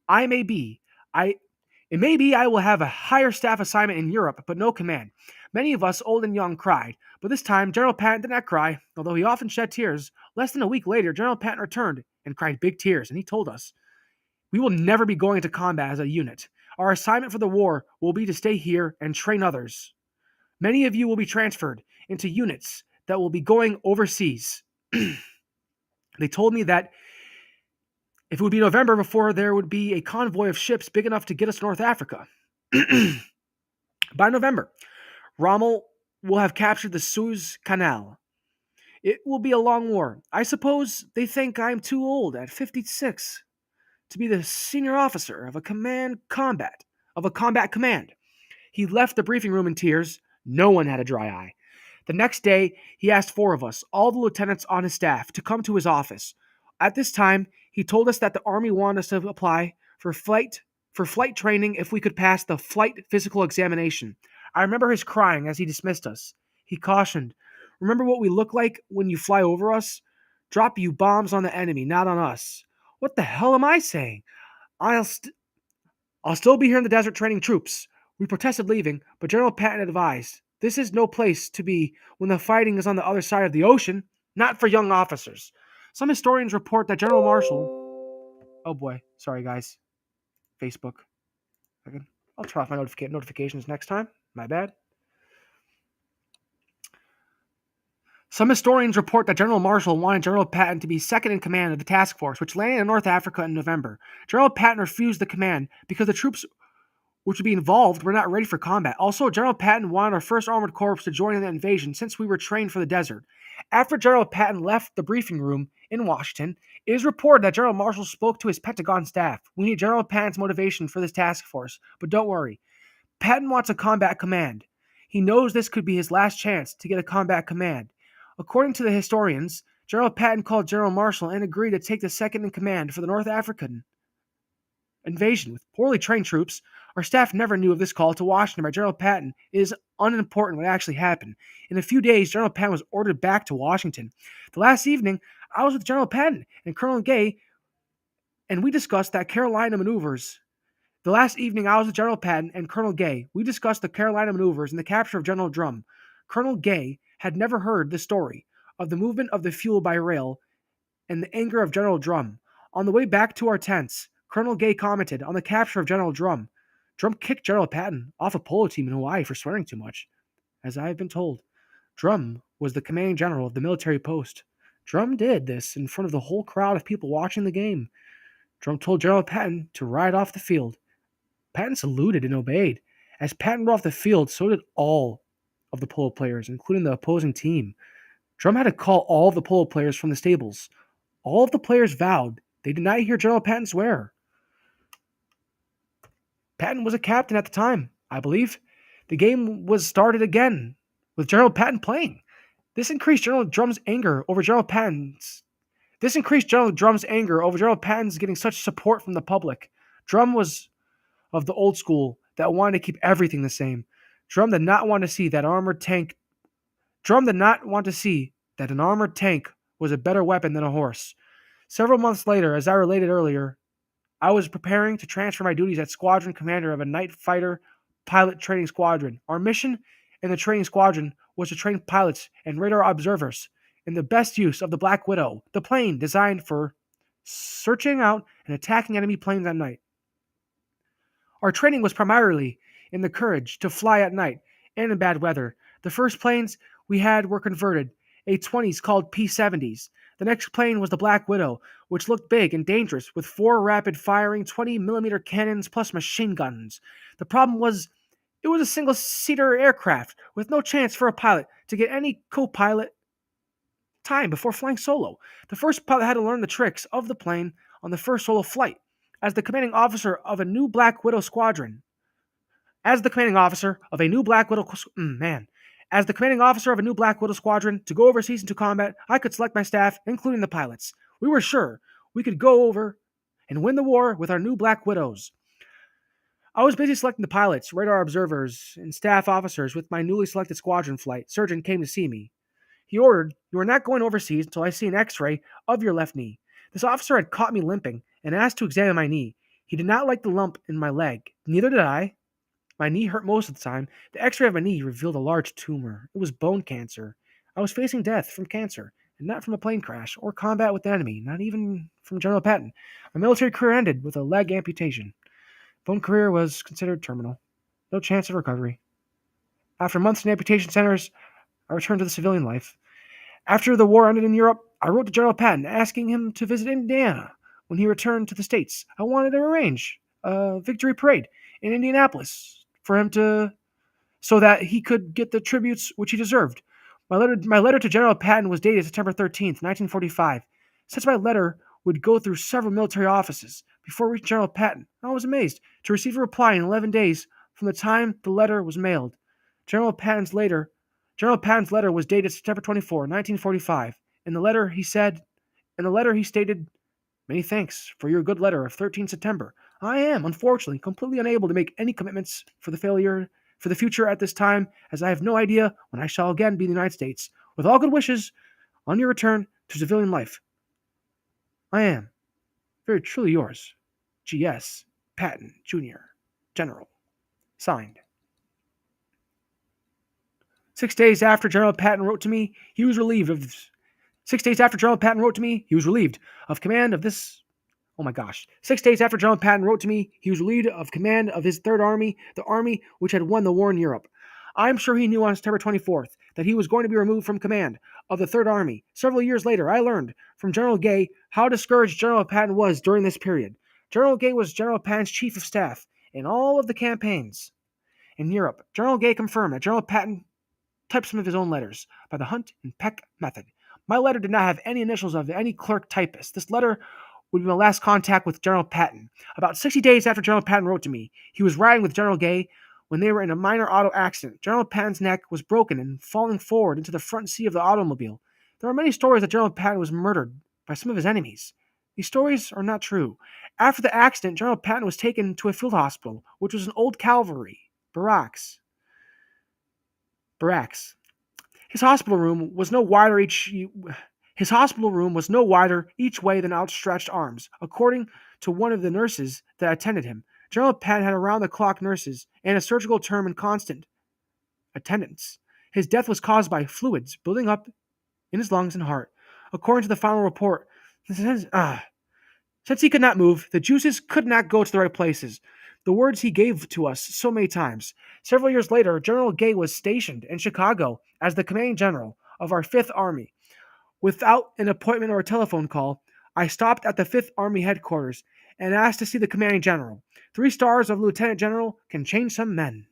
It may be I will have a higher staff assignment in Europe, but no command. Many of us, old and young, cried, but this time General Patton did not cry, although he often shed tears. Less than a week later, General Patton returned and cried big tears, and he told us, we will never be going into combat as a unit. Our assignment for the war will be to stay here and train others. Many of you will be transferred into units that will be going overseas. They told me that if it would be November before there would be a convoy of ships big enough to get us to North Africa. By November, Rommel will have captured the Suez Canal. It will be a long war. I suppose they think I'm too old at 56 to be the senior officer of a combat command. He left the briefing room in tears. No one had a dry eye. The next day, he asked four of us, all the lieutenants on his staff, to come to his office. At this time, he told us that the Army wanted us to apply for flight training if we could pass the flight physical examination. I remember his crying as he dismissed us. He cautioned, "Remember what we look like when you fly over us? Drop you bombs on the enemy, not on us." What the hell am I saying? I'll, st- I'll still be here in the desert training troops. We protested leaving, but General Patton advised, "This is no place to be when the fighting is on the other side of the ocean, not for young officers." Some historians report that General Marshall... Oh boy, sorry guys. Facebook. I'll turn off my notifications next time. My bad. Some historians report that General Marshall wanted General Patton to be second in command of the task force, which landed in North Africa in November. General Patton refused the command because the troops which would be involved were not ready for combat. Also, General Patton wanted our 1st Armored Corps to join in the invasion since we were trained for the desert. After General Patton left the briefing room in Washington, it is reported that General Marshall spoke to his Pentagon staff. "We need General Patton's motivation for this task force, but don't worry. Patton wants a combat command. He knows this could be his last chance to get a combat command." According to the historians, General Patton called General Marshall and agreed to take the second in command for the North African invasion with poorly trained troops. Our staff never knew of this call to Washington by General Patton. It is unimportant what actually happened. In a few days, General Patton was ordered back to Washington. The last evening, I was with General Patton and Colonel Gay, and we discussed that Carolina maneuvers. The last evening, I was with General Patton and Colonel Gay. We discussed the Carolina maneuvers and the capture of General Drum. Colonel Gay had never heard the story of the movement of the fuel by rail and the anger of General Drum. On the way back to our tents, Colonel Gay commented on the capture of General Drum. Drum kicked General Patton off a polo team in Hawaii for swearing too much. As I have been told, Drum was the commanding general of the military post. Drum did this in front of the whole crowd of people watching the game. Drum told General Patton to ride off the field. Patton saluted and obeyed. As Patton rode off the field, so did all of the polo players, including the opposing team. Drum had to call all of the polo players from the stables. All of the players vowed they did not hear General Patton swear. Patton was a captain at the time, I believe. The game was started again with General Patton playing. This increased General Drum's anger over General Patton's getting such support from the public. Drum was of the old school that wanted to keep everything the same. Drum did not want to see that an armored tank was a better weapon than a horse. Several months later, as I related earlier, I was preparing to transfer my duties as squadron commander of a night fighter pilot training squadron. Our mission in the training squadron was to train pilots and radar observers in the best use of the Black Widow, the plane designed for searching out and attacking enemy planes at night. Our training was primarily in the courage to fly at night and in bad weather. The first planes we had were converted, A-20s called P-70s. The next plane was the Black Widow, which looked big and dangerous, with 4 rapid-firing 20mm cannons plus machine guns. The problem was, it was a single-seater aircraft, with no chance for a pilot to get any co-pilot time before flying solo. The first pilot had to learn the tricks of the plane on the first solo flight. As the commanding officer of a new Black Widow squadron, to go overseas into combat, I could select my staff, including the pilots. We were sure we could go over and win the war with our new Black Widows. I was busy selecting the pilots, radar observers, and staff officers with my newly selected squadron flight. Surgeon came to see me. He ordered, "You are not going overseas until I see an x-ray of your left knee." This officer had caught me limping and asked to examine my knee. He did not like the lump in my leg. Neither did I. My knee hurt most of the time. The x-ray of my knee revealed a large tumor. It was bone cancer. I was facing death from cancer, and not from a plane crash or combat with the enemy, not even from General Patton. My military career ended with a leg amputation. Bone career was considered terminal. No chance of recovery. After months in amputation centers, I returned to the civilian life. After the war ended in Europe, I wrote to General Patton asking him to visit Indiana when he returned to the States. I wanted to arrange a victory parade in Indianapolis for him to so that he could get the tributes which he deserved. My letter to General Patton was dated September 13th, 1945. Since my letter would go through several military offices before reaching General Patton, I was amazed to receive a reply in 11 days from the time the letter was mailed. General Patton's later General Patton's letter was dated September 24, 1945. In the letter he stated, "Many thanks for your good letter of 13 September. I am, unfortunately, completely unable to make any commitments for the future at this time, as I have no idea when I shall again be in the United States. With all good wishes on your return to civilian life, I am very truly yours, G.S. Patton, Jr., General." Signed. 6 days after General Patton wrote to me, he was relieved of 6 days after General Patton wrote to me, he was relieved of command of this. Oh my gosh. 6 days after General Patton wrote to me, he was relieved of command of his Third Army, the army which had won the war in Europe. I am sure he knew on September 24th that he was going to be removed from command of the Third Army. Several years later, I learned from General Gay how discouraged General Patton was during this period. General Gay was General Patton's chief of staff in all of the campaigns in Europe. General Gay confirmed that General Patton typed some of his own letters by the Hunt and Peck method. My letter did not have any initials of any clerk typist. This letter would be my last contact with General Patton. About 60 days after General Patton wrote to me, he was riding with General Gay when they were in a minor auto accident. General Patton's neck was broken and falling forward into the front seat of the automobile. There are many stories that General Patton was murdered by some of his enemies. These stories are not true. After the accident, General Patton was taken to a field hospital, which was an old cavalry barracks. His hospital room was no wider each way than outstretched arms. According to one of the nurses that attended him, General Patton had around-the-clock nurses and a surgical team in constant attendance. His death was caused by fluids building up in his lungs and heart. According to the final report, since he could not move, the juices could not go to the right places. The words he gave to us so many times. Several years later, General Gay was stationed in Chicago as the commanding general of our Fifth Army. Without an appointment or a telephone call, I stopped at the Fifth Army headquarters and asked to see the commanding general. 3 stars of lieutenant general can change some men,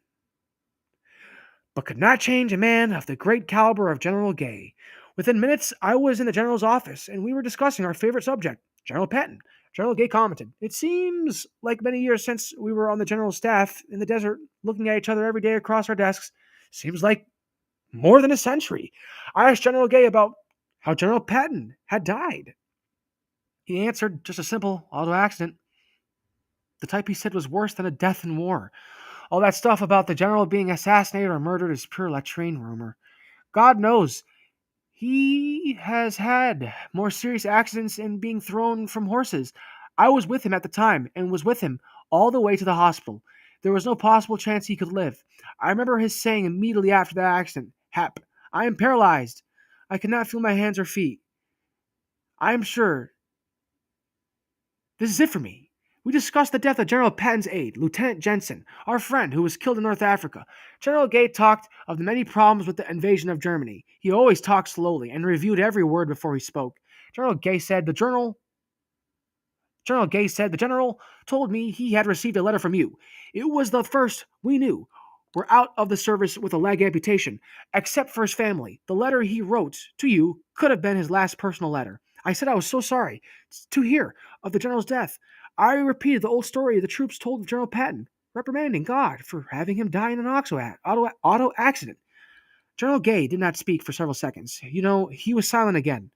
but could not change a man of the great caliber of General Gay. Within minutes, I was in the general's office, and we were discussing our favorite subject, General Patton. General Gay commented, "It seems like many years since we were on the general's staff in the desert, looking at each other every day across our desks. Seems like more than a century." I asked General Gay about how General Patton had died. He answered, "Just a simple auto accident." The type he said was worse than a death in war. All that stuff about the general being assassinated or murdered is pure latrine rumor. God knows he has had more serious accidents and being thrown from horses. I was with him at the time and was with him all the way to the hospital. There was no possible chance he could live. I remember his saying immediately after the accident, "Hap, I am paralyzed. I cannot feel my hands or feet. I am sure this is it for me." We discussed the death of General Patton's aide, Lieutenant Jensen, our friend who was killed in North Africa. General Gay talked of the many problems with the invasion of Germany. He always talked slowly and reviewed every word before he spoke. General Gay said, "The general told me he had received a letter from you. It was the first we knew were out of the service with a leg amputation, except for his family. The letter he wrote to you could have been his last personal letter. I said I was so sorry to hear of the general's death. I repeated the old story the troops told of General Patton, reprimanding God for having him die in an auto accident." General Gay did not speak for several seconds. He was silent again.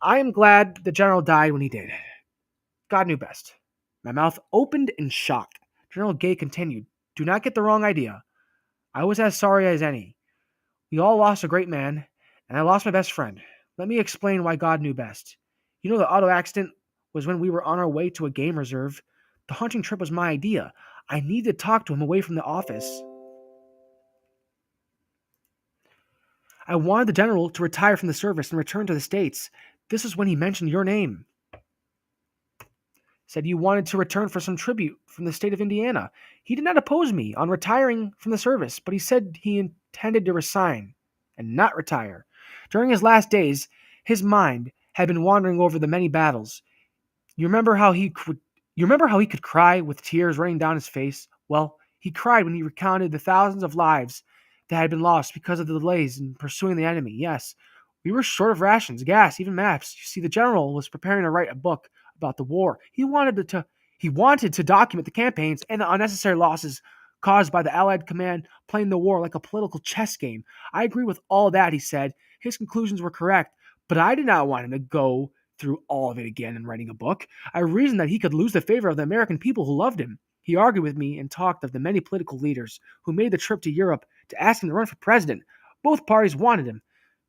I am glad the general died when he did. God knew best. My mouth opened in shock. General Gay continued, "Do not get the wrong idea. I was as sorry as any. We all lost a great man, and I lost my best friend. Let me explain why God knew best. The auto accident was when we were on our way to a game reserve. The hunting trip was my idea. I needed to talk to him away from the office. I wanted the general to retire from the service and return to the States. This is when he mentioned your name. Said you wanted to return for some tribute from the state of Indiana. He did not oppose me on retiring from the service, but he said he intended to resign and not retire. During his last days, His mind had been wandering over the many battles. You remember how he could you remember how he could cry with tears running down his face? Well, he cried when he recounted the thousands of lives that had been lost because of the delays in pursuing the enemy. Yes, we were short of rations, gas, even maps. You see, the general was preparing to write a book about the war. He wanted to document the campaigns and the unnecessary losses caused by the Allied command playing the war like a political chess game. I agree with all that, he said. His conclusions were correct, but I did not want him to go through all of it again in writing a book. I reasoned that he could lose the favor of the American people who loved him. He argued with me and talked of the many political leaders who made the trip to Europe to ask him to run for president. Both parties wanted him.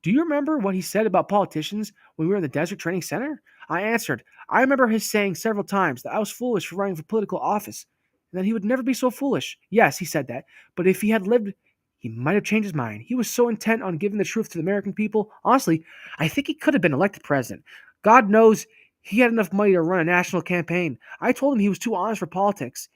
Do you remember what he said about politicians when we were in the Desert Training Center? I answered, I remember his saying several times that I was foolish for running for political office, and that he would never be so foolish. Yes, he said that, but if he had lived, he might have changed his mind. He was so intent on giving the truth to the American people. Honestly, I think he could have been elected president. God knows he had enough money to run a national campaign. I told him he was too honest for politics.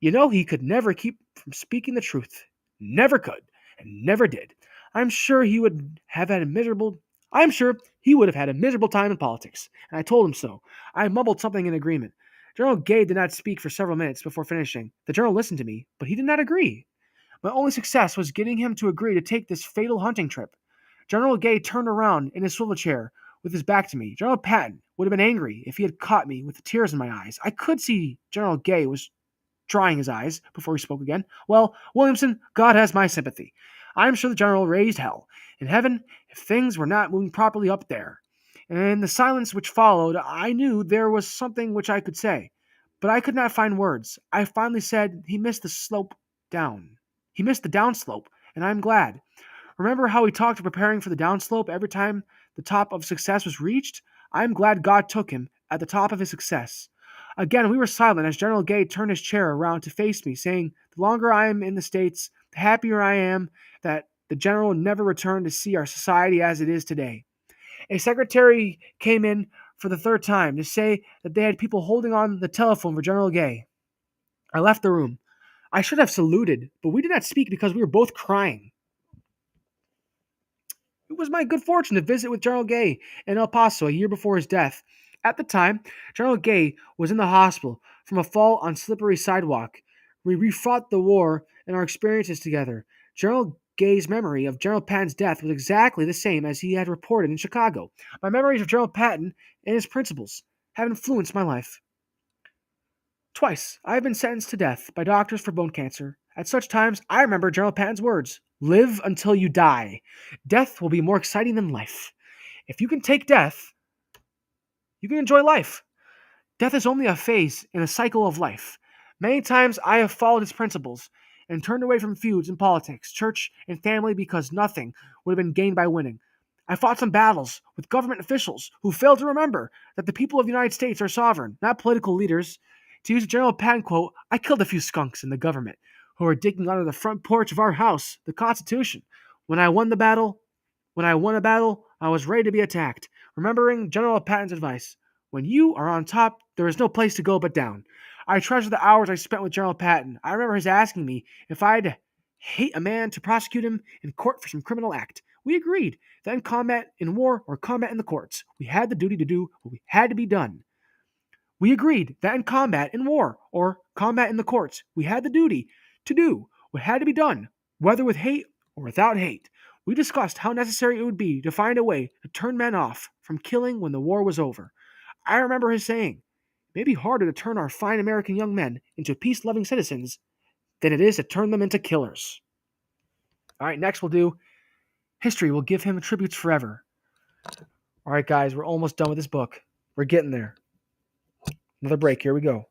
You know, he could never keep from speaking the truth. Never could, and never did. I'm sure he would have had a miserable I'm sure he would have had a miserable time in politics, and I told him so. I mumbled something in agreement. General Gay did not speak for several minutes before finishing. The general listened to me, but he did not agree. My only success was getting him to agree to take this fatal hunting trip. General Gay turned around in his swivel chair with his back to me. General Patton would have been angry if he had caught me with the tears in my eyes. I could see General Gay was drying his eyes before he spoke again. Well, Williamson, God has my sympathy. I am sure the general raised hell in heaven if things were not moving properly up there. And in the silence which followed, I knew there was something which I could say, but I could not find words. I finally said he missed the slope down. He missed the downslope, and I'm glad. Remember how we talked of preparing for the downslope every time the top of success was reached? I'm glad God took him at the top of his success. Again, we were silent as General Gay turned his chair around to face me, saying, The longer I am in the States, the happier I am that the General never returned to see our society as it is today. A secretary came in for the third time to say that they had people holding on the telephone for General Gay. I left the room. I should have saluted, but we did not speak because we were both crying. It was my good fortune to visit with General Gay in El Paso a year before his death. At the time, General Gay was in the hospital from a fall on slippery sidewalk. We refought the war and our experiences together. General Gay's memory of General Patton's death was exactly the same as he had reported in Chicago. My memories of General Patton and his principles have influenced my life. Twice, I have been sentenced to death by doctors for bone cancer. At such times, I remember General Patton's words: Live until you die. Death will be more exciting than life. If you can take death, you can enjoy life. Death is only a phase in a cycle of life. Many times I have followed his principles and turned away from feuds in politics, church, and family because nothing would have been gained by winning. I fought some battles with government officials who failed to remember that the people of the United States are sovereign, not political leaders. To use a General Patton quote, I killed a few skunks in the government who were digging under the front porch of our house, the Constitution. When I won the battle, when I won a battle, I was ready to be attacked, remembering General Patton's advice. When you are on top, there is no place to go but down. I treasure the hours I spent with General Patton. I remember his asking me if I'd hate a man to prosecute him in court for some criminal act. We agreed that in combat in war or combat in the courts, we had the duty to do what we had to be done. We agreed that in combat in war or combat in the courts, we had the duty to do what had to be done, whether with hate or without hate. We discussed how necessary it would be to find a way to turn men off from killing when the war was over. I remember his saying, it may be harder to turn our fine American young men into peace loving citizens than it is to turn them into killers. All right, next we'll do History Will Give Him Tributes Forever. All right, guys, we're almost done with this book. We're getting there. Another break. Here we go.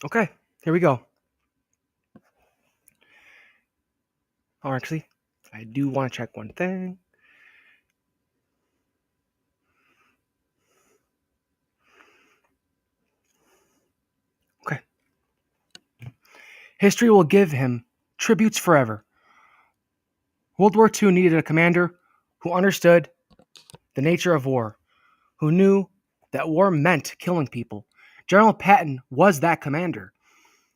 Okay, here we go. Oh, actually, I do want to check one thing. Okay. History will give him tributes forever. World War II needed a commander who understood the nature of war, who knew that war meant killing people. General Patton was that commander.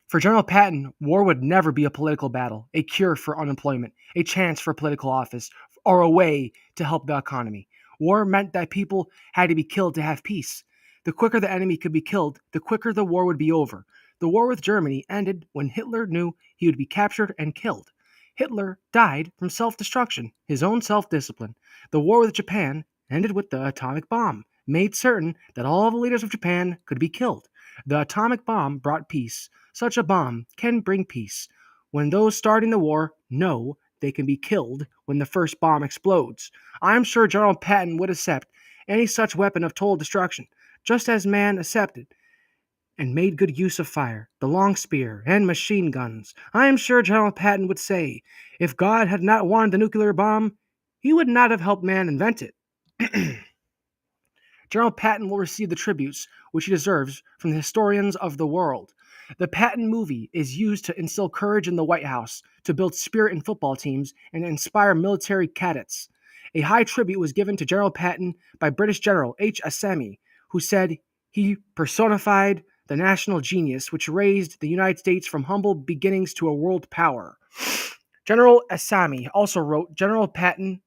For General Patton, war would never be a political battle, a cure for unemployment, a chance for political office, or a way to help the economy. War meant that people had to be killed to have peace. The quicker the enemy could be killed, the quicker the war would be over. The war with Germany ended when Hitler knew he would be captured and killed. Hitler died from self destruction, his own self discipline. The war with Japan ended with the atomic bomb, made certain that all the leaders of Japan could be killed. The atomic bomb brought peace. Such a bomb can bring peace. When those starting the war know they can be killed when the first bomb explodes, I'm sure General Patton would accept any such weapon of total destruction, just as man accepted and made good use of fire, the long spear, and machine guns. I am sure General Patton would say, if God had not wanted the nuclear bomb, he would not have helped man invent it. General Patton will receive the tributes which he deserves from the historians of the world. The Patton movie is used to instill courage in the White House, to build spirit in football teams, and inspire military cadets. A high tribute was given to General Patton by British General H. Assami, who said he personified the national genius which raised the United States from humble beginnings to a world power. General Assami also wrote General Patton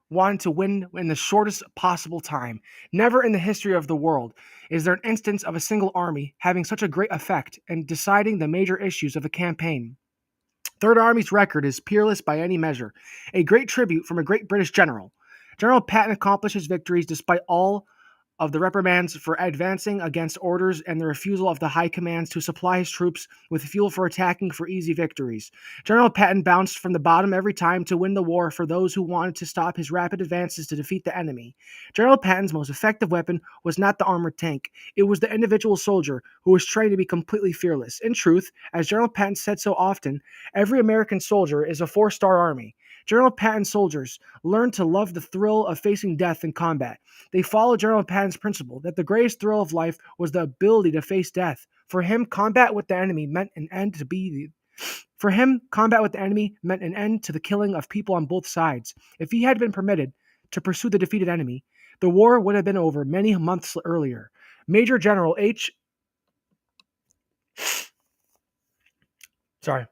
wanted to win in the shortest possible time. Never in the history of the world is there an instance of a single army having such a great effect in deciding the major issues of a campaign. Third Army's record is peerless by any measure, a great tribute from a great British general. General Patton accomplished his victories despite all of the reprimands for advancing against orders and the refusal of the high commands to supply his troops with fuel for attacking for easy victories. General Patton bounced from the bottom every time to win the war for those who wanted to stop his rapid advances to defeat the enemy. General Patton's most effective weapon was not the armored tank. It was the individual soldier who was trained to be completely fearless. In truth, as General Patton said so often, every American soldier is a four-star army. General Patton's soldiers learned to love the thrill of facing death in combat. They followed General Patton's principle that the greatest thrill of life was the ability to face death. For him, combat with the enemy meant an end to the killing of people on both sides. If he had been permitted to pursue the defeated enemy, the war would have been over many months earlier. Major General H. Sorry.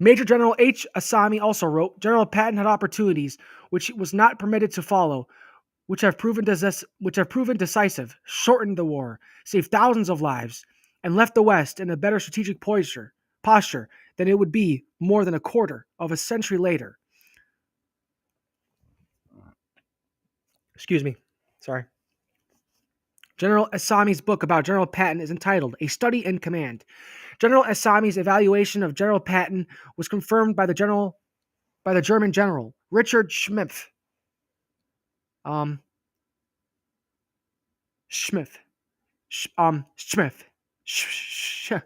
Major General H. Assami also wrote, General Patton had opportunities which he was not permitted to follow, which have proven decisive, shortened the war, saved thousands of lives, and left the West in a better strategic posture than it would be more than a quarter of a century later. Excuse me. Sorry. General Assami's book about General Patton is entitled A Study in Command. General Assami's evaluation of General Patton was confirmed by the German general Richard Schmidt. Schmidt. Schmidt. Schimpf.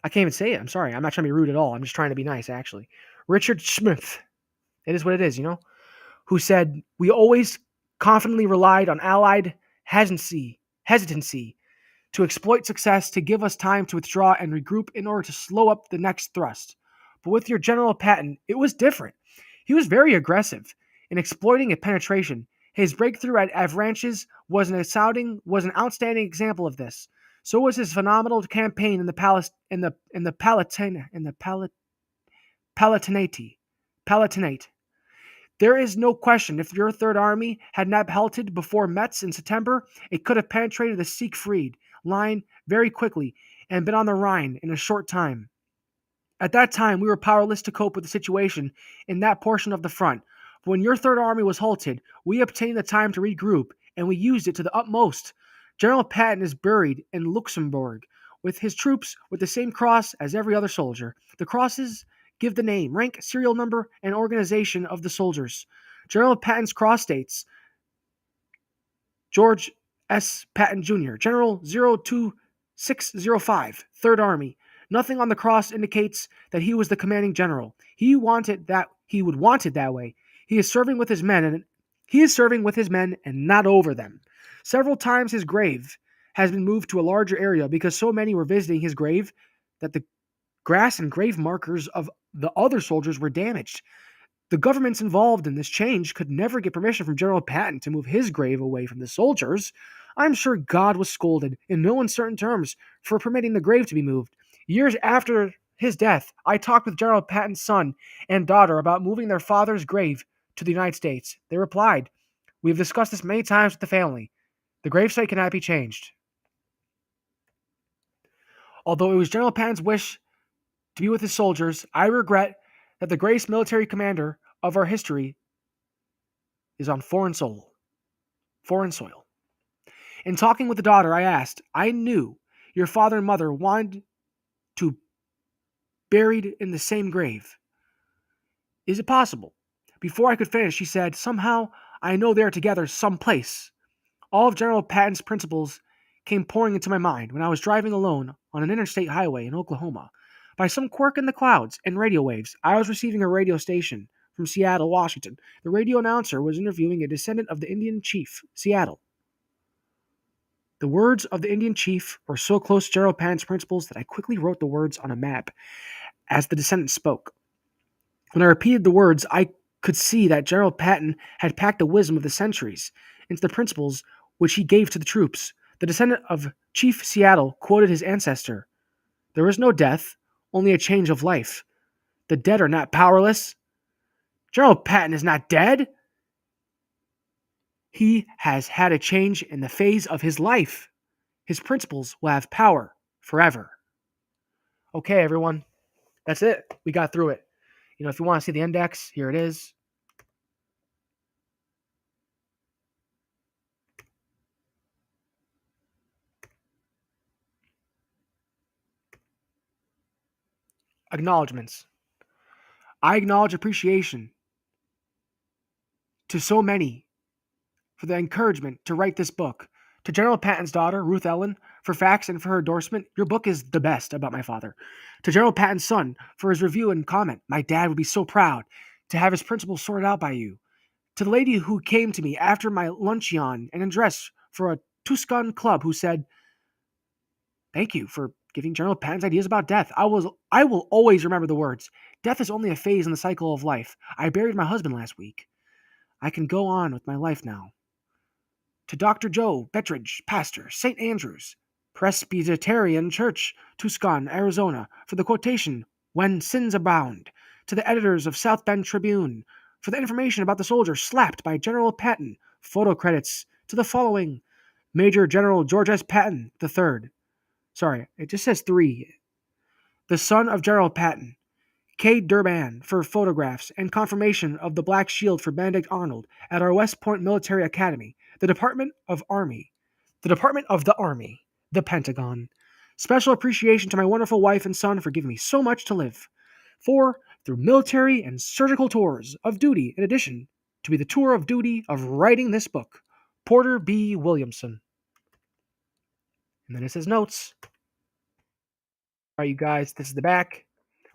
I can't even say it. I'm sorry. I'm not trying to be rude at all. I'm just trying to be nice, actually. Richard Schmidt. It is what it is, who said, we always confidently relied on Allied hesitancy to exploit success to give us time to withdraw and regroup in order to slow up the next thrust. But with your General Patton, it was different. He was very aggressive in exploiting a penetration. His breakthrough at Avranches was an outstanding example of this. So was his phenomenal campaign in the Palatinate. There is no question if your Third Army had not halted before Metz in September, it could have penetrated the Siegfried line very quickly and been on the Rhine in a short time. At that time, we were powerless to cope with the situation in that portion of the front. But when your Third Army was halted, we obtained the time to regroup, and we used it to the utmost. General Patton is buried in Luxembourg with his troops with the same cross as every other soldier. The crosses give the name, rank, serial number, and organization of the soldiers. General Patton's cross states George S. Patton Jr., General 02605, Third Army. Nothing on the cross indicates that he was the commanding general. He would want it that way. He is serving with his men and not over them. Several times his grave has been moved to a larger area because so many were visiting his grave that the grass and grave markers of the other soldiers were damaged. The governments involved in this change could never get permission from General Patton to move his grave away from the soldiers. I'm sure God was scolded, in no uncertain terms, for permitting the grave to be moved. Years after his death, I talked with General Patton's son and daughter about moving their father's grave to the United States. They replied, "We have discussed this many times with the family. The gravesite cannot be changed." Although it was General Patton's wish to be with his soldiers, I regret that the greatest military commander of our history is on foreign soil. In talking with the daughter, I asked, "I knew your father and mother wanted to buried in the same grave. Is it possible?" Before I could finish, she said, "Somehow I know they are together someplace." All of General Patton's principles came pouring into my mind when I was driving alone on an interstate highway in Oklahoma. By some quirk in the clouds and radio waves, I was receiving a radio station from Seattle, Washington. The radio announcer was interviewing a descendant of the Indian chief, Seattle. The words of the Indian chief were so close to General Patton's principles that I quickly wrote the words on a map as the descendant spoke. When I repeated the words, I could see that General Patton had packed the wisdom of the centuries into the principles which he gave to the troops. The descendant of Chief Seattle quoted his ancestor: "There is no death, only a change of life. The dead are not powerless." General Patton is not dead. He has had a change in the phase of his life. His principles will have power forever. Okay, everyone. That's it. We got through it. If you want to see the index, here it is. Acknowledgements. I acknowledge appreciation to so many for the encouragement to write this book. To General Patton's daughter, Ruth Ellen, for facts and for her endorsement. Your book is the best about my father. To General Patton's son, for his review and comment. My dad would be so proud to have his principles sorted out by you. To the lady who came to me after my luncheon and address for a Tuscan club who said, "Thank you for giving General Patton's ideas about death. I will always remember the words. Death is only a phase in the cycle of life. I buried my husband last week. I can go on with my life now." To Dr. Joe Bettridge, pastor, St. Andrew's Presbyterian Church, Tucson, Arizona, for the quotation, "When sins abound." To the editors of South Bend Tribune, for the information about the soldier slapped by General Patton. Photo credits to the following: Major General George S. Patton III. Sorry, it just says 3. The son of General Patton. K. Durban for photographs and confirmation of the Black Shield for Benedict Arnold at our West Point Military Academy. The Department of the Army. The Pentagon. Special appreciation to my wonderful wife and son for giving me so much to live. 4. Through military and surgical tours of duty, in addition to be the tour of duty of writing this book. Porter B. Williamson. And then it says notes. All right, you guys, this is the back.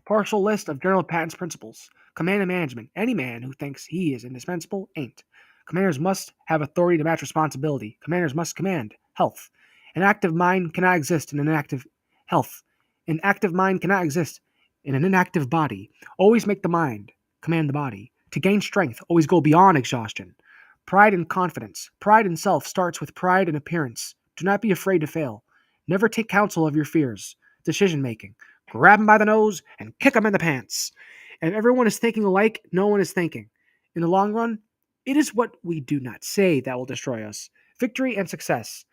Partial list of General Patton's principles. Command and management. Any man who thinks he is indispensable ain't. Commanders must have authority to match responsibility. Commanders must command. Health. An active mind cannot exist in an inactive health. An active mind cannot exist in an inactive body. Always make the mind command the body. To gain strength, always go beyond exhaustion. Pride and confidence. Pride in self starts with pride in appearance. Do not be afraid to fail. Never take counsel of your fears. Decision making. Grab them by the nose and kick them in the pants. If everyone is thinking alike, no one is thinking. In the long run, it is what we do not say that will destroy us. Victory and success.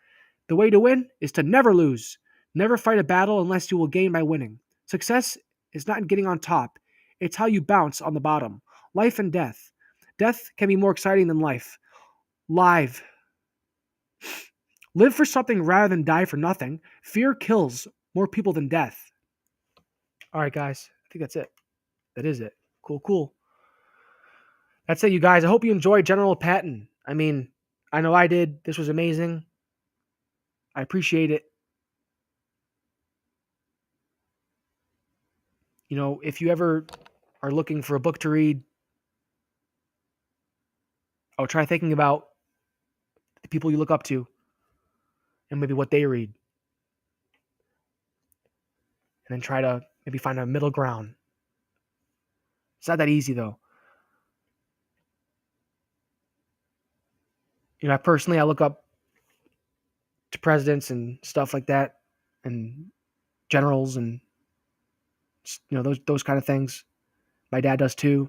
The way to win is to never lose. Never fight a battle unless you will gain by winning. Success is not in getting on top. It's how you bounce on the bottom. Life and death. Death can be more exciting than life. Live for something rather than die for nothing. Fear kills more people than death. All right, guys. I think that's it. That is it. Cool. That's it, you guys. I hope you enjoyed General Patton. I mean, I know I did. This was amazing. I appreciate it. You know, if you ever are looking for a book to read, I'll try thinking about the people you look up to and maybe what they read, and then try to maybe find a middle ground. It's not that easy, though. You know, I look up to presidents and stuff like that, and generals, and those kind of things. My dad does too.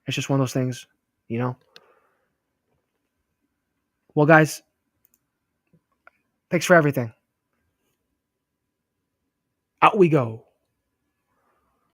It's just one of those things, you know. Well, guys, thanks for everything. Out we go.